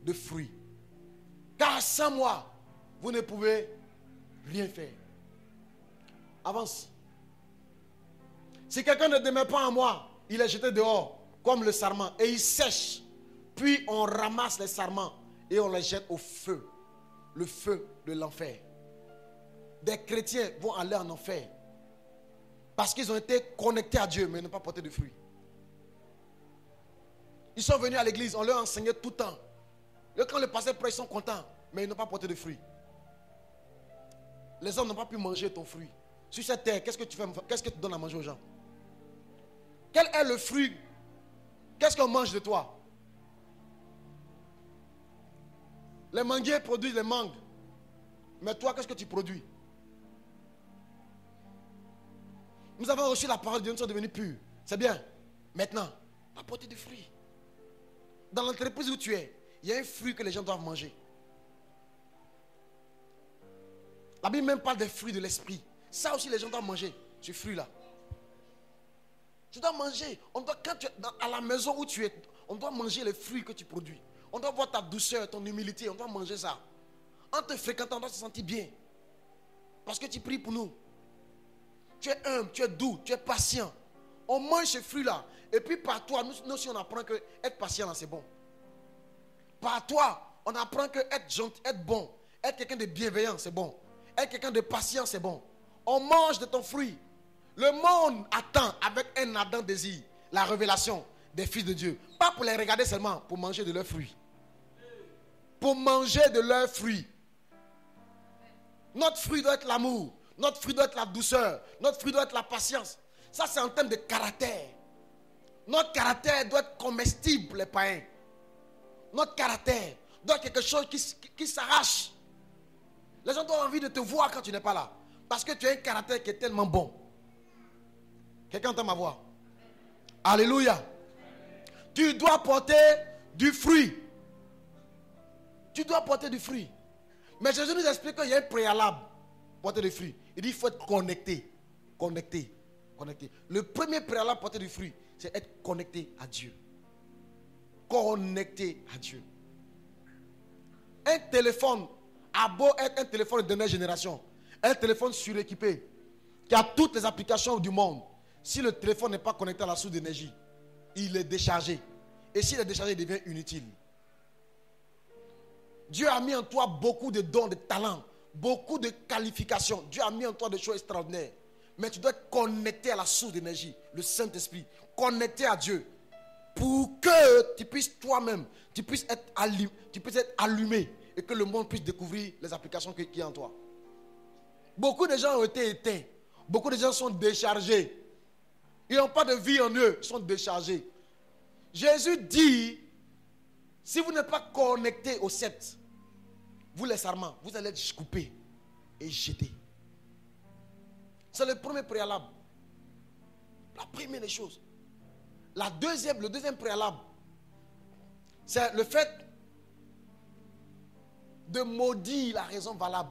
de fruits. Car sans moi, vous ne pouvez rien faire. Avance. Si quelqu'un ne demeure pas en moi, il est jeté dehors comme le sarment et il sèche. Puis on ramasse les sarments et on les jette au feu. Le feu de l'enfer. Des chrétiens vont aller en enfer parce qu'ils ont été connectés à Dieu mais n'ont pas porté de fruits. Ils sont venus à l'église, on leur enseignait tout le temps. Et quand le pasteur prêche, ils sont contents, mais ils n'ont pas porté de fruits. Les hommes n'ont pas pu manger ton fruit. Sur cette terre, qu'est-ce que tu fais? Qu'est-ce que tu donnes à manger aux gens? Quel est le fruit? Qu'est-ce qu'on mange de toi? Les manguiers produisent les mangues. Mais toi, qu'est-ce que tu produis? Nous avons reçu la parole de Dieu, nous sommes devenus purs. C'est bien. Maintenant, apporter du fruit. Dans l'entreprise où tu es, il y a un fruit que les gens doivent manger. La Bible même parle des fruits de l'esprit. Ça aussi, les gens doivent manger, ce fruit-là. Tu dois manger. Quand tu es à la maison où tu es, on doit manger les fruits que tu produis. On doit voir ta douceur, ton humilité. On doit manger ça. En te fréquentant, on doit se sentir bien. Parce que tu pries pour nous. Tu es humble, tu es doux, tu es patient. On mange ce fruit-là. Et puis par toi, nous aussi on apprend que être patient, c'est bon. Par toi, on apprend que être gentil, être bon, être quelqu'un de bienveillant, c'est bon. Être quelqu'un de patient, c'est bon. On mange de ton fruit. Le monde attend avec un ardent désir la révélation des fils de Dieu. Pas pour les regarder seulement, pour manger de leurs fruits. Pour manger de leurs fruits. Notre fruit doit être l'amour. Notre fruit doit être la douceur. Notre fruit doit être la patience. Ça, c'est en termes de caractère. Notre caractère doit être comestible, les païens. Notre caractère doit être quelque chose qui s'arrache. Les gens ont envie de te voir quand tu n'es pas là. Parce que tu as un caractère qui est tellement bon. Quelqu'un entend ma voix? Alléluia. Tu dois porter du fruit. Tu dois porter du fruit. Mais Jésus nous explique qu'il y a un préalable. Porter du fruit. Il dit qu'il faut être connecté. Connecté. Connecté. Le premier préalable porter du fruit, c'est être connecté à Dieu. Connecté à Dieu. Un téléphone a beau être un téléphone de dernière génération, un téléphone suréquipé, qui a toutes les applications du monde. Si le téléphone n'est pas connecté à la source d'énergie, il est déchargé. Et s'il est déchargé, il devient inutile. Dieu a mis en toi beaucoup de dons, de talents, beaucoup de qualifications. Dieu a mis en toi des choses extraordinaires. Mais tu dois être connecté à la source d'énergie, le Saint-Esprit. Connecté à Dieu. Pour que tu puisses toi-même, tu puisses être allumé. Et que le monde puisse découvrir les applications qui sont en toi. Beaucoup de gens ont été éteints. Beaucoup de gens sont déchargés. Ils n'ont pas de vie en eux. Ils sont déchargés. Jésus dit, si vous n'êtes pas connecté au sceptre, vous les sarments, vous allez être coupés et jetés. C'est le premier préalable. La première des choses. Le deuxième préalable, c'est le fait de maudire la raison valable.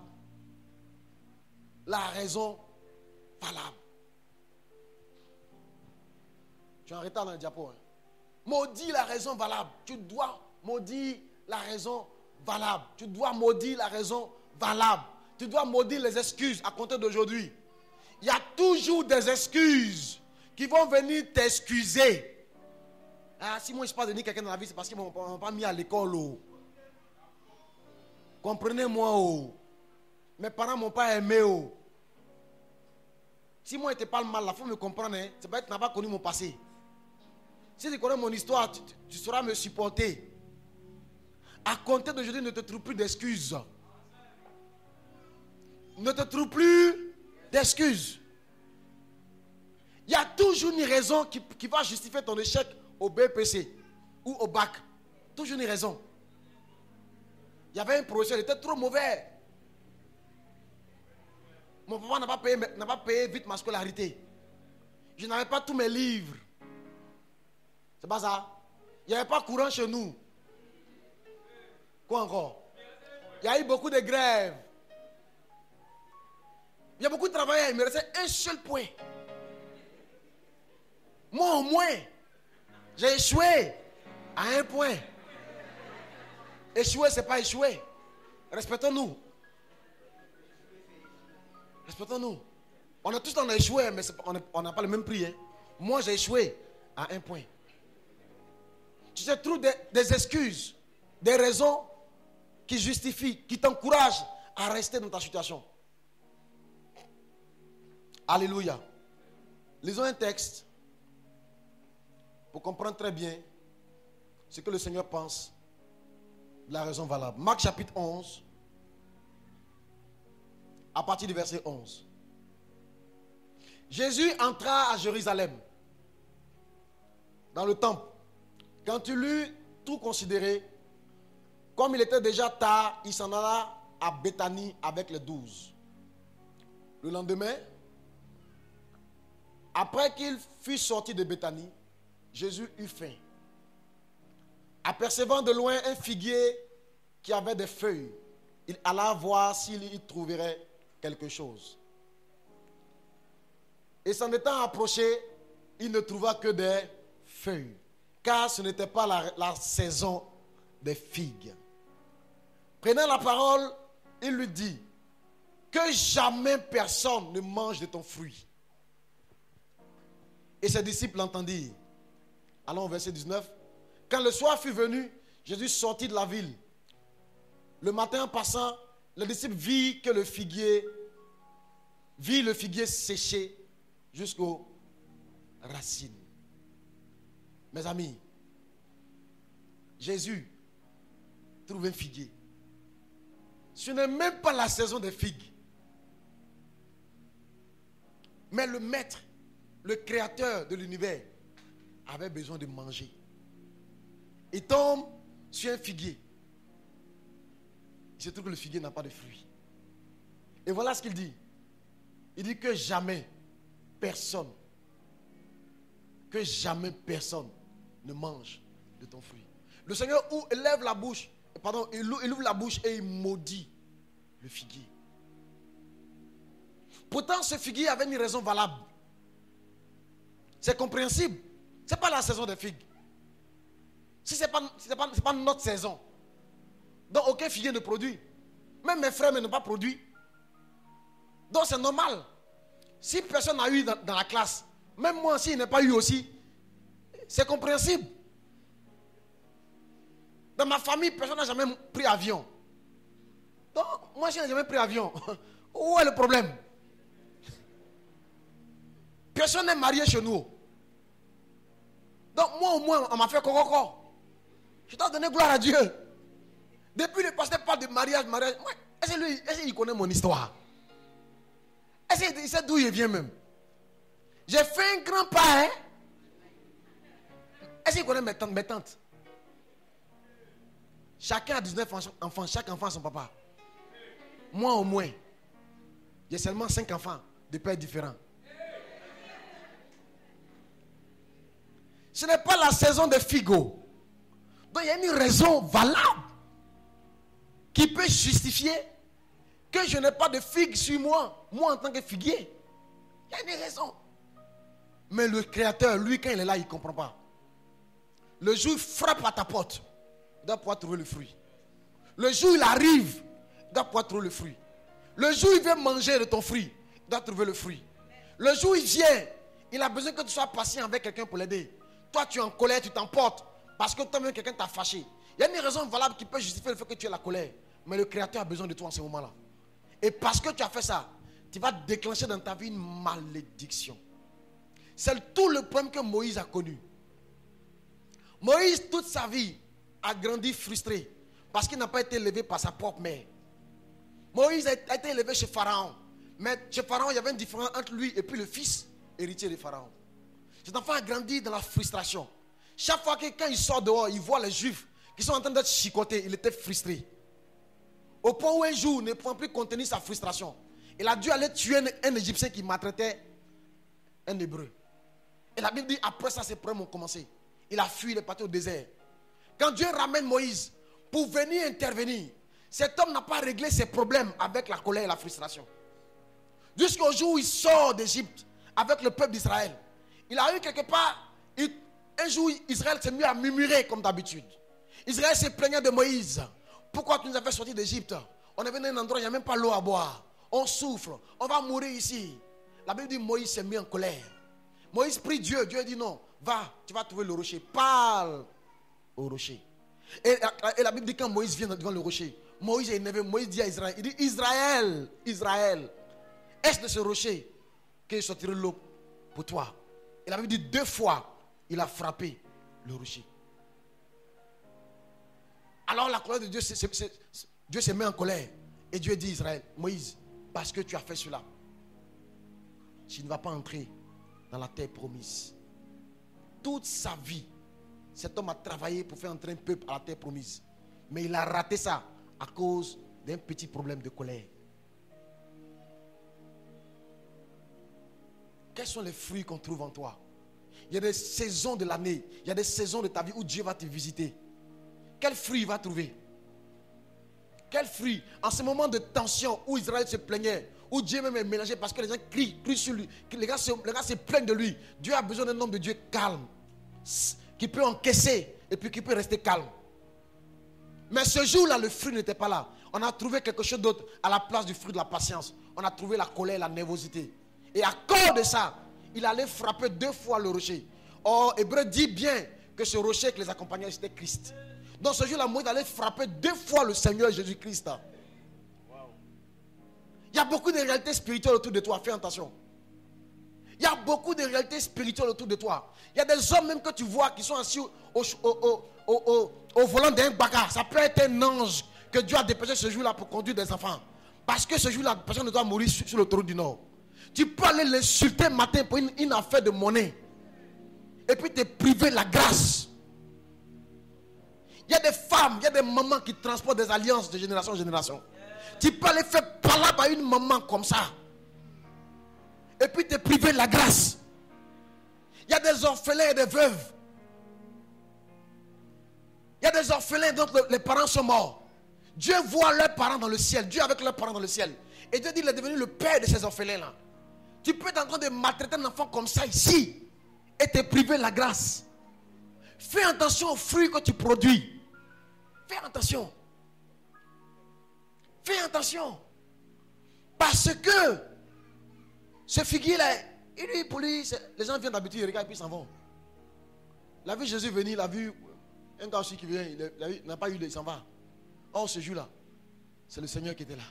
La raison valable. Tu es en retard dans le diapo. Hein? Maudire la raison valable. Tu dois maudire la raison valable. Tu dois maudire la raison valable. Tu dois maudire les excuses à compter d'aujourd'hui. Il y a toujours des excuses qui vont venir t'excuser. Ah, si moi je ne suis pas devenu quelqu'un dans la vie, c'est parce qu'ils ne m'ont pas mis à l'école. Oh. Comprenez-moi. Oh. Mes parents ne m'ont pas aimé. Oh. Si moi je te parle mal, la faut me comprendre. Hein. C'est pas que tu n'as pas connu mon passé. Si tu connais mon histoire, tu sauras me supporter. À compter d'aujourd'hui, ne te trouve plus d'excuses. Ne te trouve plus d'excuses. Il y a toujours une raison qui va justifier ton échec au BPC ou au bac. Toujours une raison. Il y avait un professeur, il était trop mauvais. Mon papa n'a pas payé vite ma scolarité. Je n'avais pas tous mes livres. C'est pas ça. Il n'y avait pas courant chez nous. Quoi encore? Il y a eu beaucoup de grèves. clair, il me restait un seul point. Moi, au moins, j'ai échoué à un point. Échouer, ce n'est pas échouer. Respectons-nous. Respectons-nous. On a tous échoué, mais on n'a pas le même prix. Hein. Moi, j'ai échoué à un point. Tu te trouves des excuses, des raisons qui justifient, qui t'encouragent à rester dans ta situation. Alléluia. Lisons un texte pour comprendre très bien ce que le Seigneur pense de la raison valable. Marc chapitre 11, à partir du verset 11. Jésus entra à Jérusalem, dans le temple. Quand il eut tout considéré, comme il était déjà tard, il s'en alla à Béthanie avec les 12. Le lendemain, après qu'il fut sorti de Béthanie, Jésus eut faim. Apercevant de loin un figuier qui avait des feuilles, il alla voir s'il y trouverait quelque chose. Et s'en étant approché, il ne trouva que des feuilles, car ce n'était pas la saison des figues. Prenant la parole, il lui dit, que jamais personne ne mange de ton fruit. Et ses disciples l'entendirent. Allons au verset 19. Quand le soir fut venu, Jésus sortit de la ville. Le matin en passant, les disciples virent le figuier séché jusqu'aux racines. Mes amis, Jésus trouve un figuier. Ce n'est même pas la saison des figues. Mais le maître, le créateur de l'univers, avait besoin de manger. Il tombe sur un figuier. Il se trouve que le figuier n'a pas de fruits. Et voilà ce qu'il dit. Il dit que jamais personne ne mange de ton fruit. Le Seigneur lève la bouche, il ouvre la bouche et il maudit le figuier. Pourtant, ce figuier avait une raison valable. C'est compréhensible. Ce n'est pas la saison des figues. Si ce n'est pas notre saison, donc aucun figuier ne produit. Même mes frères n'ont pas produit. Donc c'est normal. Si personne n'a eu dans la classe, même moi s'il n'a pas eu aussi, c'est compréhensible. Dans ma famille, personne n'a jamais pris avion. Donc moi je n'ai jamais pris avion. Où est le problème? Personne n'est marié chez nous. Donc moi au moins on m'a fait coco. Je dois donner gloire à Dieu. Depuis le pasteur parle de mariage. Est-ce qu'il connaît mon histoire? Est-ce qu'il sait d'où il vient même? J'ai fait un grand pas. Hein? Est-ce qu'il connaît mes tantes? Chacun a 19 enfants. Chaque enfant a son papa. Moi au moins, j'ai seulement 5 enfants de pères différents. Ce n'est pas la saison des figos. Donc il y a une raison valable qui peut justifier que je n'ai pas de figues sur moi en tant que figuier. Il y a une raison. Mais le Créateur, lui, quand il est là, il ne comprend pas. Le jour où il frappe à ta porte, il doit pouvoir trouver le fruit. Le jour où il arrive, il doit pouvoir trouver le fruit. Le jour où il veut manger de ton fruit, il doit trouver le fruit. Le jour où il vient, il a besoin que tu sois patient avec quelqu'un pour l'aider. Toi, tu es en colère, tu t'emportes. Parce que toi-même, quelqu'un t'a fâché. Il y a une raison valable qui peut justifier le fait que tu aies la colère. Mais le Créateur a besoin de toi en ce moment-là. Et parce que tu as fait ça, tu vas déclencher dans ta vie une malédiction. C'est tout le problème que Moïse a connu. Moïse, toute sa vie, a grandi frustré. Parce qu'il n'a pas été élevé par sa propre mère. Moïse a été élevé chez Pharaon. Mais chez Pharaon, il y avait une différence entre lui et puis le fils héritier de Pharaon. Cet enfant a grandi dans la frustration. Chaque fois que quand il sort dehors, il voit les Juifs qui sont en train d'être chicotés, il était frustré. Au point où un jour, ne pouvant plus contenir sa frustration, il a dû aller tuer un Égyptien qui maltraitait un Hébreu. Et la Bible dit, après ça, ses problèmes ont commencé. Il a fui, il est parti au désert. Quand Dieu ramène Moïse pour venir intervenir, cet homme n'a pas réglé ses problèmes avec la colère et la frustration. Jusqu'au jour où il sort d'Égypte avec le peuple d'Israël. Il a eu quelque part, un jour Israël s'est mis à murmurer comme d'habitude. Israël se plaignait de Moïse. Pourquoi tu nous as fait sortir d'Égypte? On est venu à un endroit, il n'y a même pas l'eau à boire. On souffre, on va mourir ici. La Bible dit Moïse s'est mis en colère. Moïse prie Dieu, Dieu dit non, va, tu vas trouver le rocher. Parle au rocher. Et la Bible dit quand Moïse vient devant le rocher, Moïse est énervé, Moïse dit à Israël, il dit Israël, Israël, est-ce de ce rocher que je sortirai l'eau pour toi? Et la Bible dit 2 fois, il a frappé le rocher. Alors la colère de Dieu, Dieu se met en colère. Et Dieu dit à Israël, Moïse, parce que tu as fait cela, tu ne vas pas entrer dans la terre promise. Toute sa vie, cet homme a travaillé pour faire entrer un peuple à la terre promise. Mais il a raté ça à cause d'un petit problème de colère. Quels sont les fruits qu'on trouve en toi? Il y a des saisons de l'année, il y a des saisons de ta vie où Dieu va te visiter. Quel fruit il va trouver? Quel fruit? En ce moment de tension où Israël se plaignait, où Dieu même est mélangé parce que les gens crient sur lui, les gars se plaignent de lui. Dieu a besoin d'un homme de Dieu calme, qui peut encaisser et puis qui peut rester calme. Mais ce jour-là, le fruit n'était pas là. On a trouvé quelque chose d'autre à la place du fruit de la patience. On a trouvé la colère, la nervosité. Et à cause de ça, il allait frapper 2 fois le rocher. Or, Hébreu dit bien que ce rocher qui les accompagnait, c'était Christ. Dans ce jour-là, Moïse allait frapper 2 fois le Seigneur Jésus-Christ. Il y a beaucoup de réalités spirituelles autour de toi. Fais attention. Il y a beaucoup de réalités spirituelles autour de toi. Il y a des hommes même que tu vois qui sont assis au volant d'un bagarre. Ça peut être un ange que Dieu a dépêché ce jour-là pour conduire des enfants. Parce que ce jour-là, personne ne doit mourir sur l'autoroute du Nord. Tu peux aller l'insulter matin pour une affaire de monnaie. Et puis te priver de la grâce. Il y a des femmes, il y a des mamans qui transportent des alliances de génération en génération. Tu peux aller faire palabre à une maman comme ça. Et puis te priver de la grâce. Il y a des orphelins et des veuves. Il y a des orphelins dont les parents sont morts. Dieu voit leurs parents dans le ciel. Dieu avec leurs parents dans le ciel. Et Dieu dit qu'il est devenu le père de ces orphelins-là. Tu peux être en train de maltraiter un enfant comme ça ici et te priver de la grâce. Fais attention aux fruits que tu produis. Fais attention. Fais attention. Parce que ce figuier-là, pour lui, les gens viennent d'habitude, ils regardent et puis ils s'en vont. Il a vu Jésus venir, il a vu un gars aussi qui vient, il n'a pas eu, il s'en va. Or, ce jour-là, c'est le Seigneur qui était là.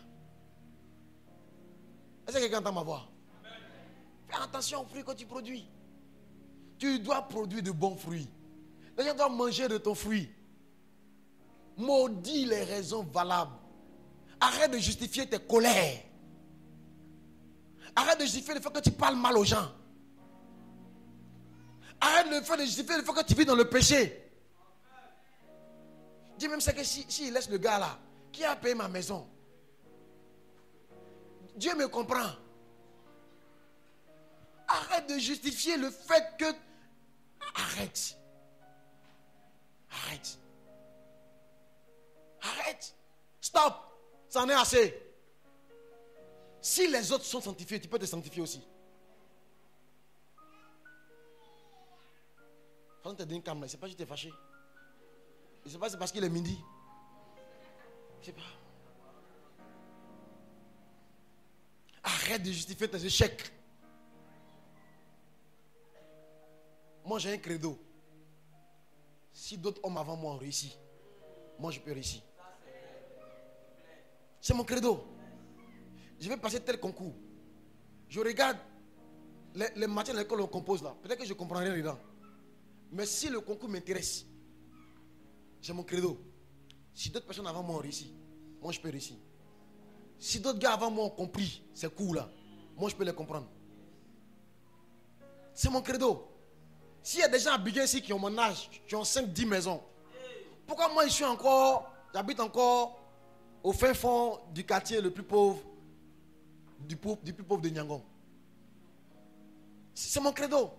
Est-ce que quelqu'un entend ma voix? Fais attention aux fruits que tu produis. Tu dois produire de bons fruits. Les gens doivent manger de ton fruit. Maudis les raisons valables. Arrête de justifier tes colères. Arrête de justifier le fait que tu parles mal aux gens. Arrête le fait de justifier le fait que tu vis dans le péché. Dis même ça que si il laisse le gars là, qui a payé ma maison? Dieu me comprend. Arrête de justifier le fait que... Arrête. Arrête. Arrête. Stop. Ça en est assez. Si les autres sont sanctifiés, tu peux te sanctifier aussi. Quand tu as dit une cam, c'est pas que tu t'es fâché. Je ne sais pas, c'est parce qu'il est midi. Je ne sais pas. Arrête de justifier tes échecs. Moi, j'ai un credo. Si d'autres hommes avant moi ont réussi, moi, je peux réussir. C'est mon credo. Je vais passer tel concours. Je regarde les matières dans lesquelles on compose là. Peut-être que je ne comprends rien dedans. Mais si le concours m'intéresse, j'ai mon credo. Si d'autres personnes avant moi ont réussi, moi, je peux réussir. Si d'autres gars avant moi ont compris ces cours-là, moi, je peux les comprendre. C'est mon credo. S'il y a des gens habillés ici qui ont mon âge, qui ont 5-10 maisons, pourquoi moi, j'habite encore au fin fond du quartier le plus pauvre, du plus pauvre de Nyangon? C'est mon credo.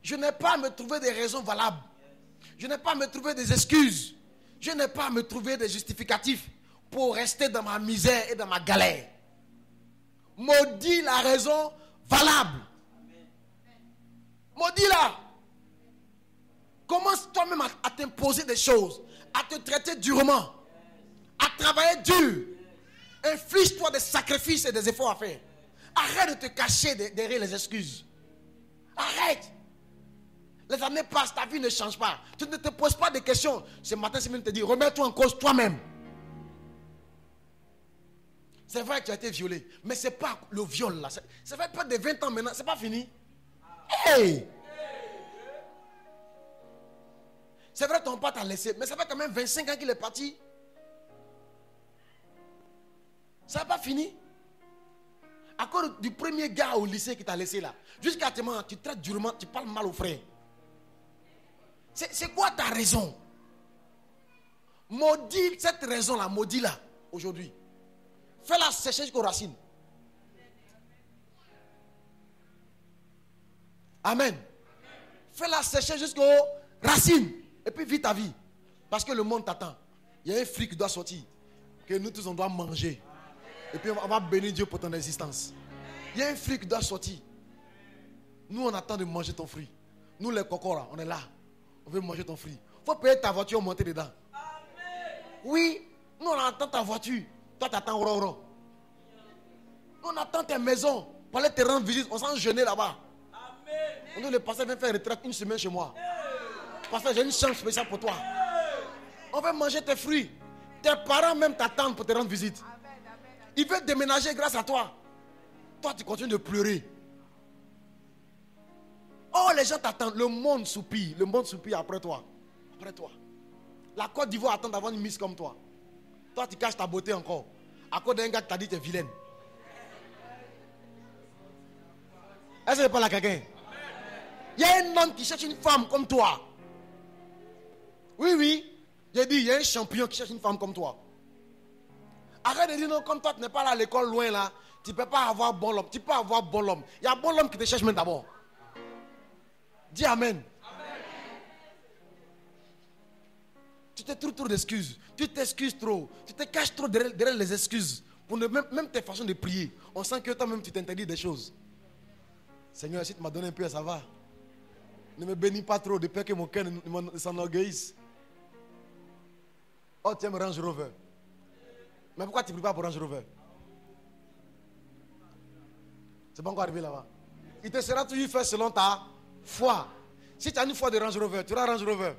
Je n'ai pas à me trouver des raisons valables. Je n'ai pas à me trouver des excuses. Je n'ai pas à me trouver des justificatifs pour rester dans ma misère et dans ma galère. maudis la raison valable. Maudis-la. Commence toi-même à t'imposer des choses, à te traiter durement, à travailler dur. Inflige-toi des sacrifices et des efforts à faire. Arrête de te cacher derrière les excuses. Arrête. Les années passent, ta vie ne change pas. Tu ne te poses pas de questions. Ce matin, c'est même te dire, remets-toi en cause toi-même. C'est vrai que tu as été violé, mais ce n'est pas le viol là. Ça fait pas de 20 ans maintenant, c'est pas fini. Hey! C'est vrai que ton père t'a laissé, mais ça fait quand même 25 ans qu'il est parti. Ça n'a pas fini. À cause du premier gars au lycée qui t'a laissé là, jusqu'à maintenant, tu traites durement, tu parles mal aux frères. C'est quoi ta raison? Maudis cette raison-là, maudis-la aujourd'hui. Fais-la sécher jusqu'aux racines. Amen. Fais-la sécher jusqu'aux racines. Et puis vis ta vie. Parce que le monde t'attend. Il y a un fruit qui doit sortir. Que nous tous on doit manger. Et puis on va bénir Dieu pour ton existence. Il y a un fruit qui doit sortir. Nous on attend de manger ton fruit. Nous les cocos là, on est là. On veut manger ton fruit. Il faut payer ta voiture, monter dedans. Oui, nous on attend ta voiture. Toi tu attends Roro. Nous on attend tes maisons. Pour aller te rendre visite, on s'en jeûner là-bas. On dit le pasteur vient faire retraite une semaine chez moi. Pasteur, j'ai une chance spéciale pour toi. On va manger tes fruits. Tes parents même t'attendent pour te rendre visite. Ils veulent déménager grâce à toi. Toi, tu continues de pleurer. Oh, les gens t'attendent. Le monde soupire. Le monde soupire après toi. Après toi. La Côte d'Ivoire attend d'avoir une miss comme toi. Toi, tu caches ta beauté encore. À cause d'un gars qui t'a dit que tu es vilaine. Est-ce que c'est pas là quelqu'un? Il y a un homme qui cherche une femme comme toi. Oui, oui. J'ai dit, il y a un champion qui cherche une femme comme toi. Arrête de dire non, comme toi, tu n'es pas là à l'école loin là. Tu ne peux pas avoir bon homme. Tu peux avoir bon homme. Il y a bon homme qui te cherche même d'abord. Dis amen. Amen. Tu te trouves trop d'excuses. Tu t'excuses trop. Tu te caches trop derrière les excuses. Pour même tes façons de prier. On sent que toi-même tu t'interdis des choses. Seigneur, si tu m'as donné un peu, ça va. Ne me bénis pas trop de peur que mon cœur ne s'enorgueillisse. Oh, tu aimes Range Rover. Mais pourquoi tu ne pries pas pour Range Rover? C'est pas encore arrivé là-bas. Il te sera toujours fait selon ta foi. Si tu as une foi de Range Rover, tu auras Range Rover.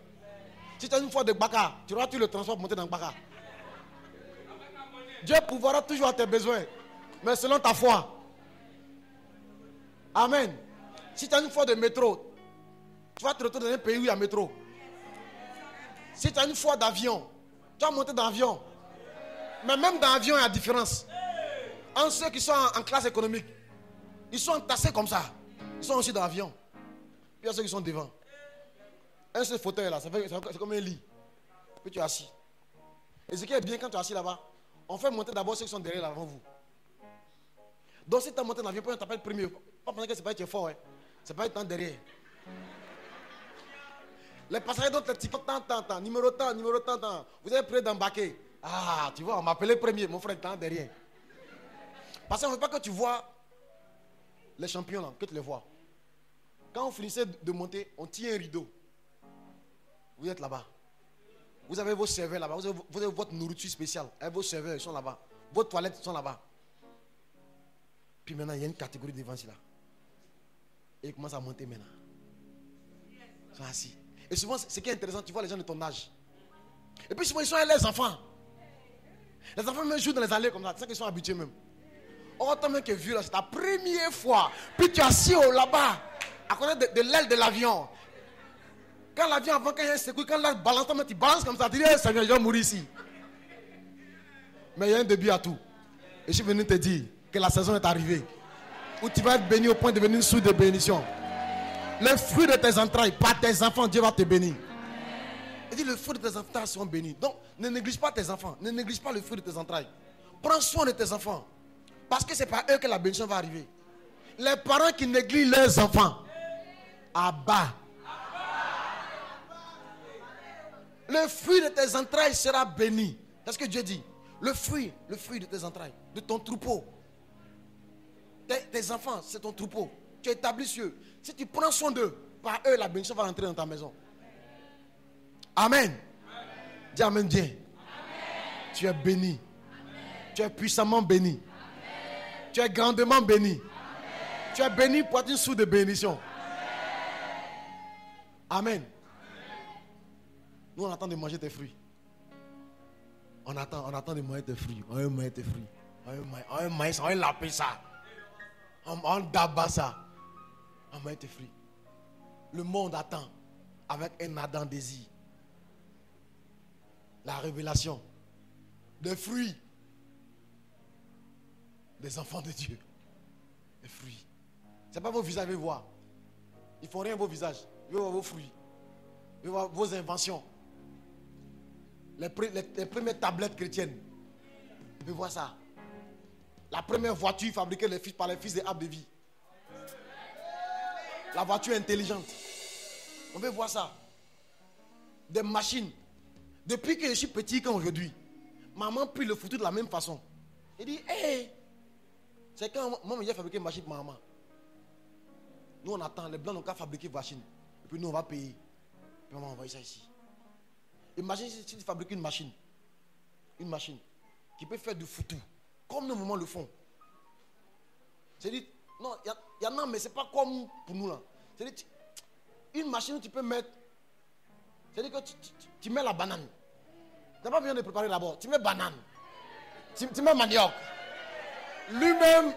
Si tu as une foi de Baka, tu auras tout le transport pour monter dans Baka. Dieu pourvoira toujours à tes besoins, mais selon ta foi. Amen. Si tu as une foi de métro, tu vas te retrouver dans un pays où il y a métro. Si tu as une foi d'avion, tu vas monter dans l'avion. Mais même dans l'avion, il y a différence. Entre ceux qui sont en classe économique, ils sont entassés comme ça. Ils sont aussi dans l'avion. Puis il y a ceux qui sont devant. Un seul fauteuil là, c'est comme un lit. Puis tu es assis. Et ce qui est bien quand tu es assis là-bas, on fait monter d'abord ceux qui sont derrière là, avant vous. Donc si tu as monté dans l'avion, on t'appelle premier. Pas penser que c'est pas être fort. Hein. C'est pas être derrière. Les passagers dont les tickets, tant, numéro tant. Vous êtes prêts d'embarquer. Ah, tu vois, on m'appelait premier, mon frère est derrière. Parce qu'on ne veut pas que tu vois les champions là, que tu les vois. Quand on finissait de monter, on tient un rideau. Vous êtes là-bas. Vous avez vos serveurs là-bas. Vous avez votre nourriture spéciale. Et vos serveurs, ils sont là-bas. Vos toilettes sont là-bas. Puis maintenant, il y a une catégorie devant là. Et ils commencent à monter maintenant. Ils sont assis. Et souvent, ce qui est intéressant, tu vois les gens de ton âge. Et puis souvent, ils sont avec les enfants. Les enfants même jouent dans les allées comme ça. C'est ça qu'ils sont habitués même. Or, toi même qui es vieux là, c'est ta première fois. Puis tu es assis là-bas, à côté de l'aile de l'avion. Quand l'avion avant, quand il y a un secours, quand l'air balance, tu balances comme ça, tu dis, hey, Seigneur, je vais mourir ici. Mais il y a un début à tout. Et je suis venu te dire que la saison est arrivée. Où tu vas être béni au point de devenir une source de bénédiction. Le fruit de tes entrailles, par tes enfants, Dieu va te bénir. Il dit, le fruit de tes enfants seront bénis. Donc, ne néglige pas tes enfants. Ne néglige pas le fruit de tes entrailles. Prends soin de tes enfants. Parce que c'est par eux que la bénédiction va arriver. Les parents qui négligent leurs enfants, abat. Le fruit de tes entrailles sera béni. C'est ce que Dieu dit. Le fruit de tes entrailles, de ton troupeau. tes enfants, c'est ton troupeau. Tu établis sur eux. Si tu prends soin d'eux, par eux, la bénédiction va rentrer dans ta maison. Amen. Dis Amen, Dieu. Tu es béni. Tu es puissamment béni. Tu es grandement béni. Tu es béni pour être une source de bénédiction. Amen. Nous, on attend de manger tes fruits. On attend de manger tes fruits. On veut manger tes fruits. On veut manger ça. On veut laper ça. On d'abat ça. On mange tes fruits. Le monde attend avec un ardent désir la révélation des fruits des enfants de Dieu. Les fruits. Ce n'est pas vos visages, ils veulent voir. Ils ne font rien vos visages. Ils veulent voir vos fruits. Ils veulent voir vos inventions. Les premières tablettes chrétiennes. Ils veulent voir ça. La première voiture fabriquée par les fils des Abdes de vie. La voiture intelligente. On veut voir ça. Des machines. Depuis que je suis petit comme aujourd'hui, maman prie le foutu de la même façon. Il dit, hey, c'est quand maman a fabriqué une machine pour maman. Nous on attend, les blancs n'ont qu'à fabriquer une machine. Et puis nous on va payer. Puis maman envoie ça ici. Imagine si tu fabriques une machine qui peut faire du foutu, comme nos mamans le font. C'est-à-dire, non, il y en a, mais ce n'est pas comme pour nous là. C'est-à-dire, une machine où tu peux mettre, c'est-à-dire que tu mets la banane. Tu n'as pas besoin de préparer d'abord. Tu mets banane. Tu mets manioc. Lui-même,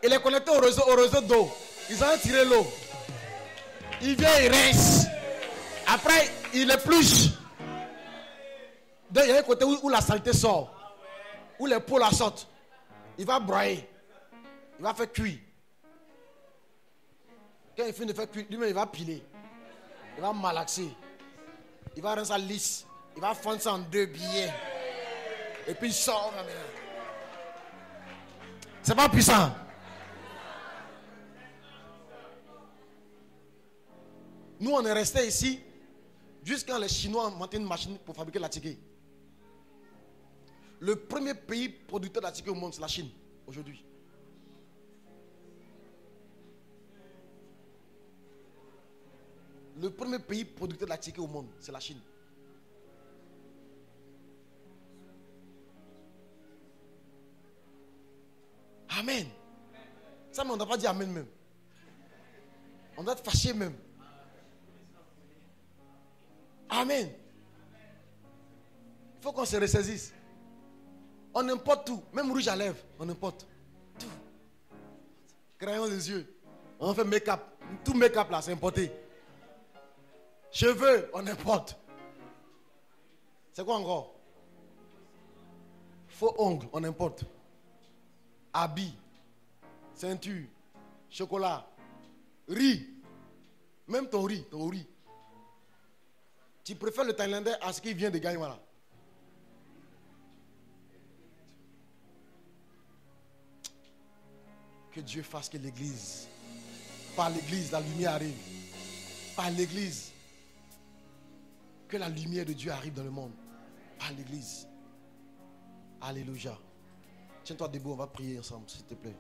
il est connecté au réseau d'eau. Ils ont tiré l'eau. Il vient, il rince. Après, il épluche. Donc, il y a un côté où la saleté sort. Où les peaux la sortent. Il va broyer. Il va faire cuire. Quand il finit de faire cuire, lui-même, il va piler. Il va malaxer. Il va rendre ça lisse. Il va fendre ça en 2 billets. Et puis il sort. C'est pas puissant. Nous, on est restés ici jusqu'à les Chinois ont monté une machine pour fabriquer la ticket. Le premier pays producteur de la ticket au monde, c'est la Chine, aujourd'hui. Le premier pays producteur de la ticket au monde, c'est la Chine. Amen. Ça, mais on ne doit pas dire Amen même. On doit être fâché même. Amen. Il faut qu'on se ressaisisse. On importe tout. Même rouge à lèvres, on importe tout. Crayon des yeux. On fait make-up. Tout make-up là, c'est importé. Cheveux, on importe. C'est quoi encore? Faux ongles, on importe. Habits, ceinture, chocolat, riz. Même ton riz. Tu préfères le Thaïlandais à ce qui vient de Gaïmara. Que Dieu fasse que l'église, par l'église, la lumière arrive. Par l'église, que la lumière de Dieu arrive dans le monde. Par l'église. Alléluia. Tiens-toi debout, on va prier ensemble, s'il te plaît.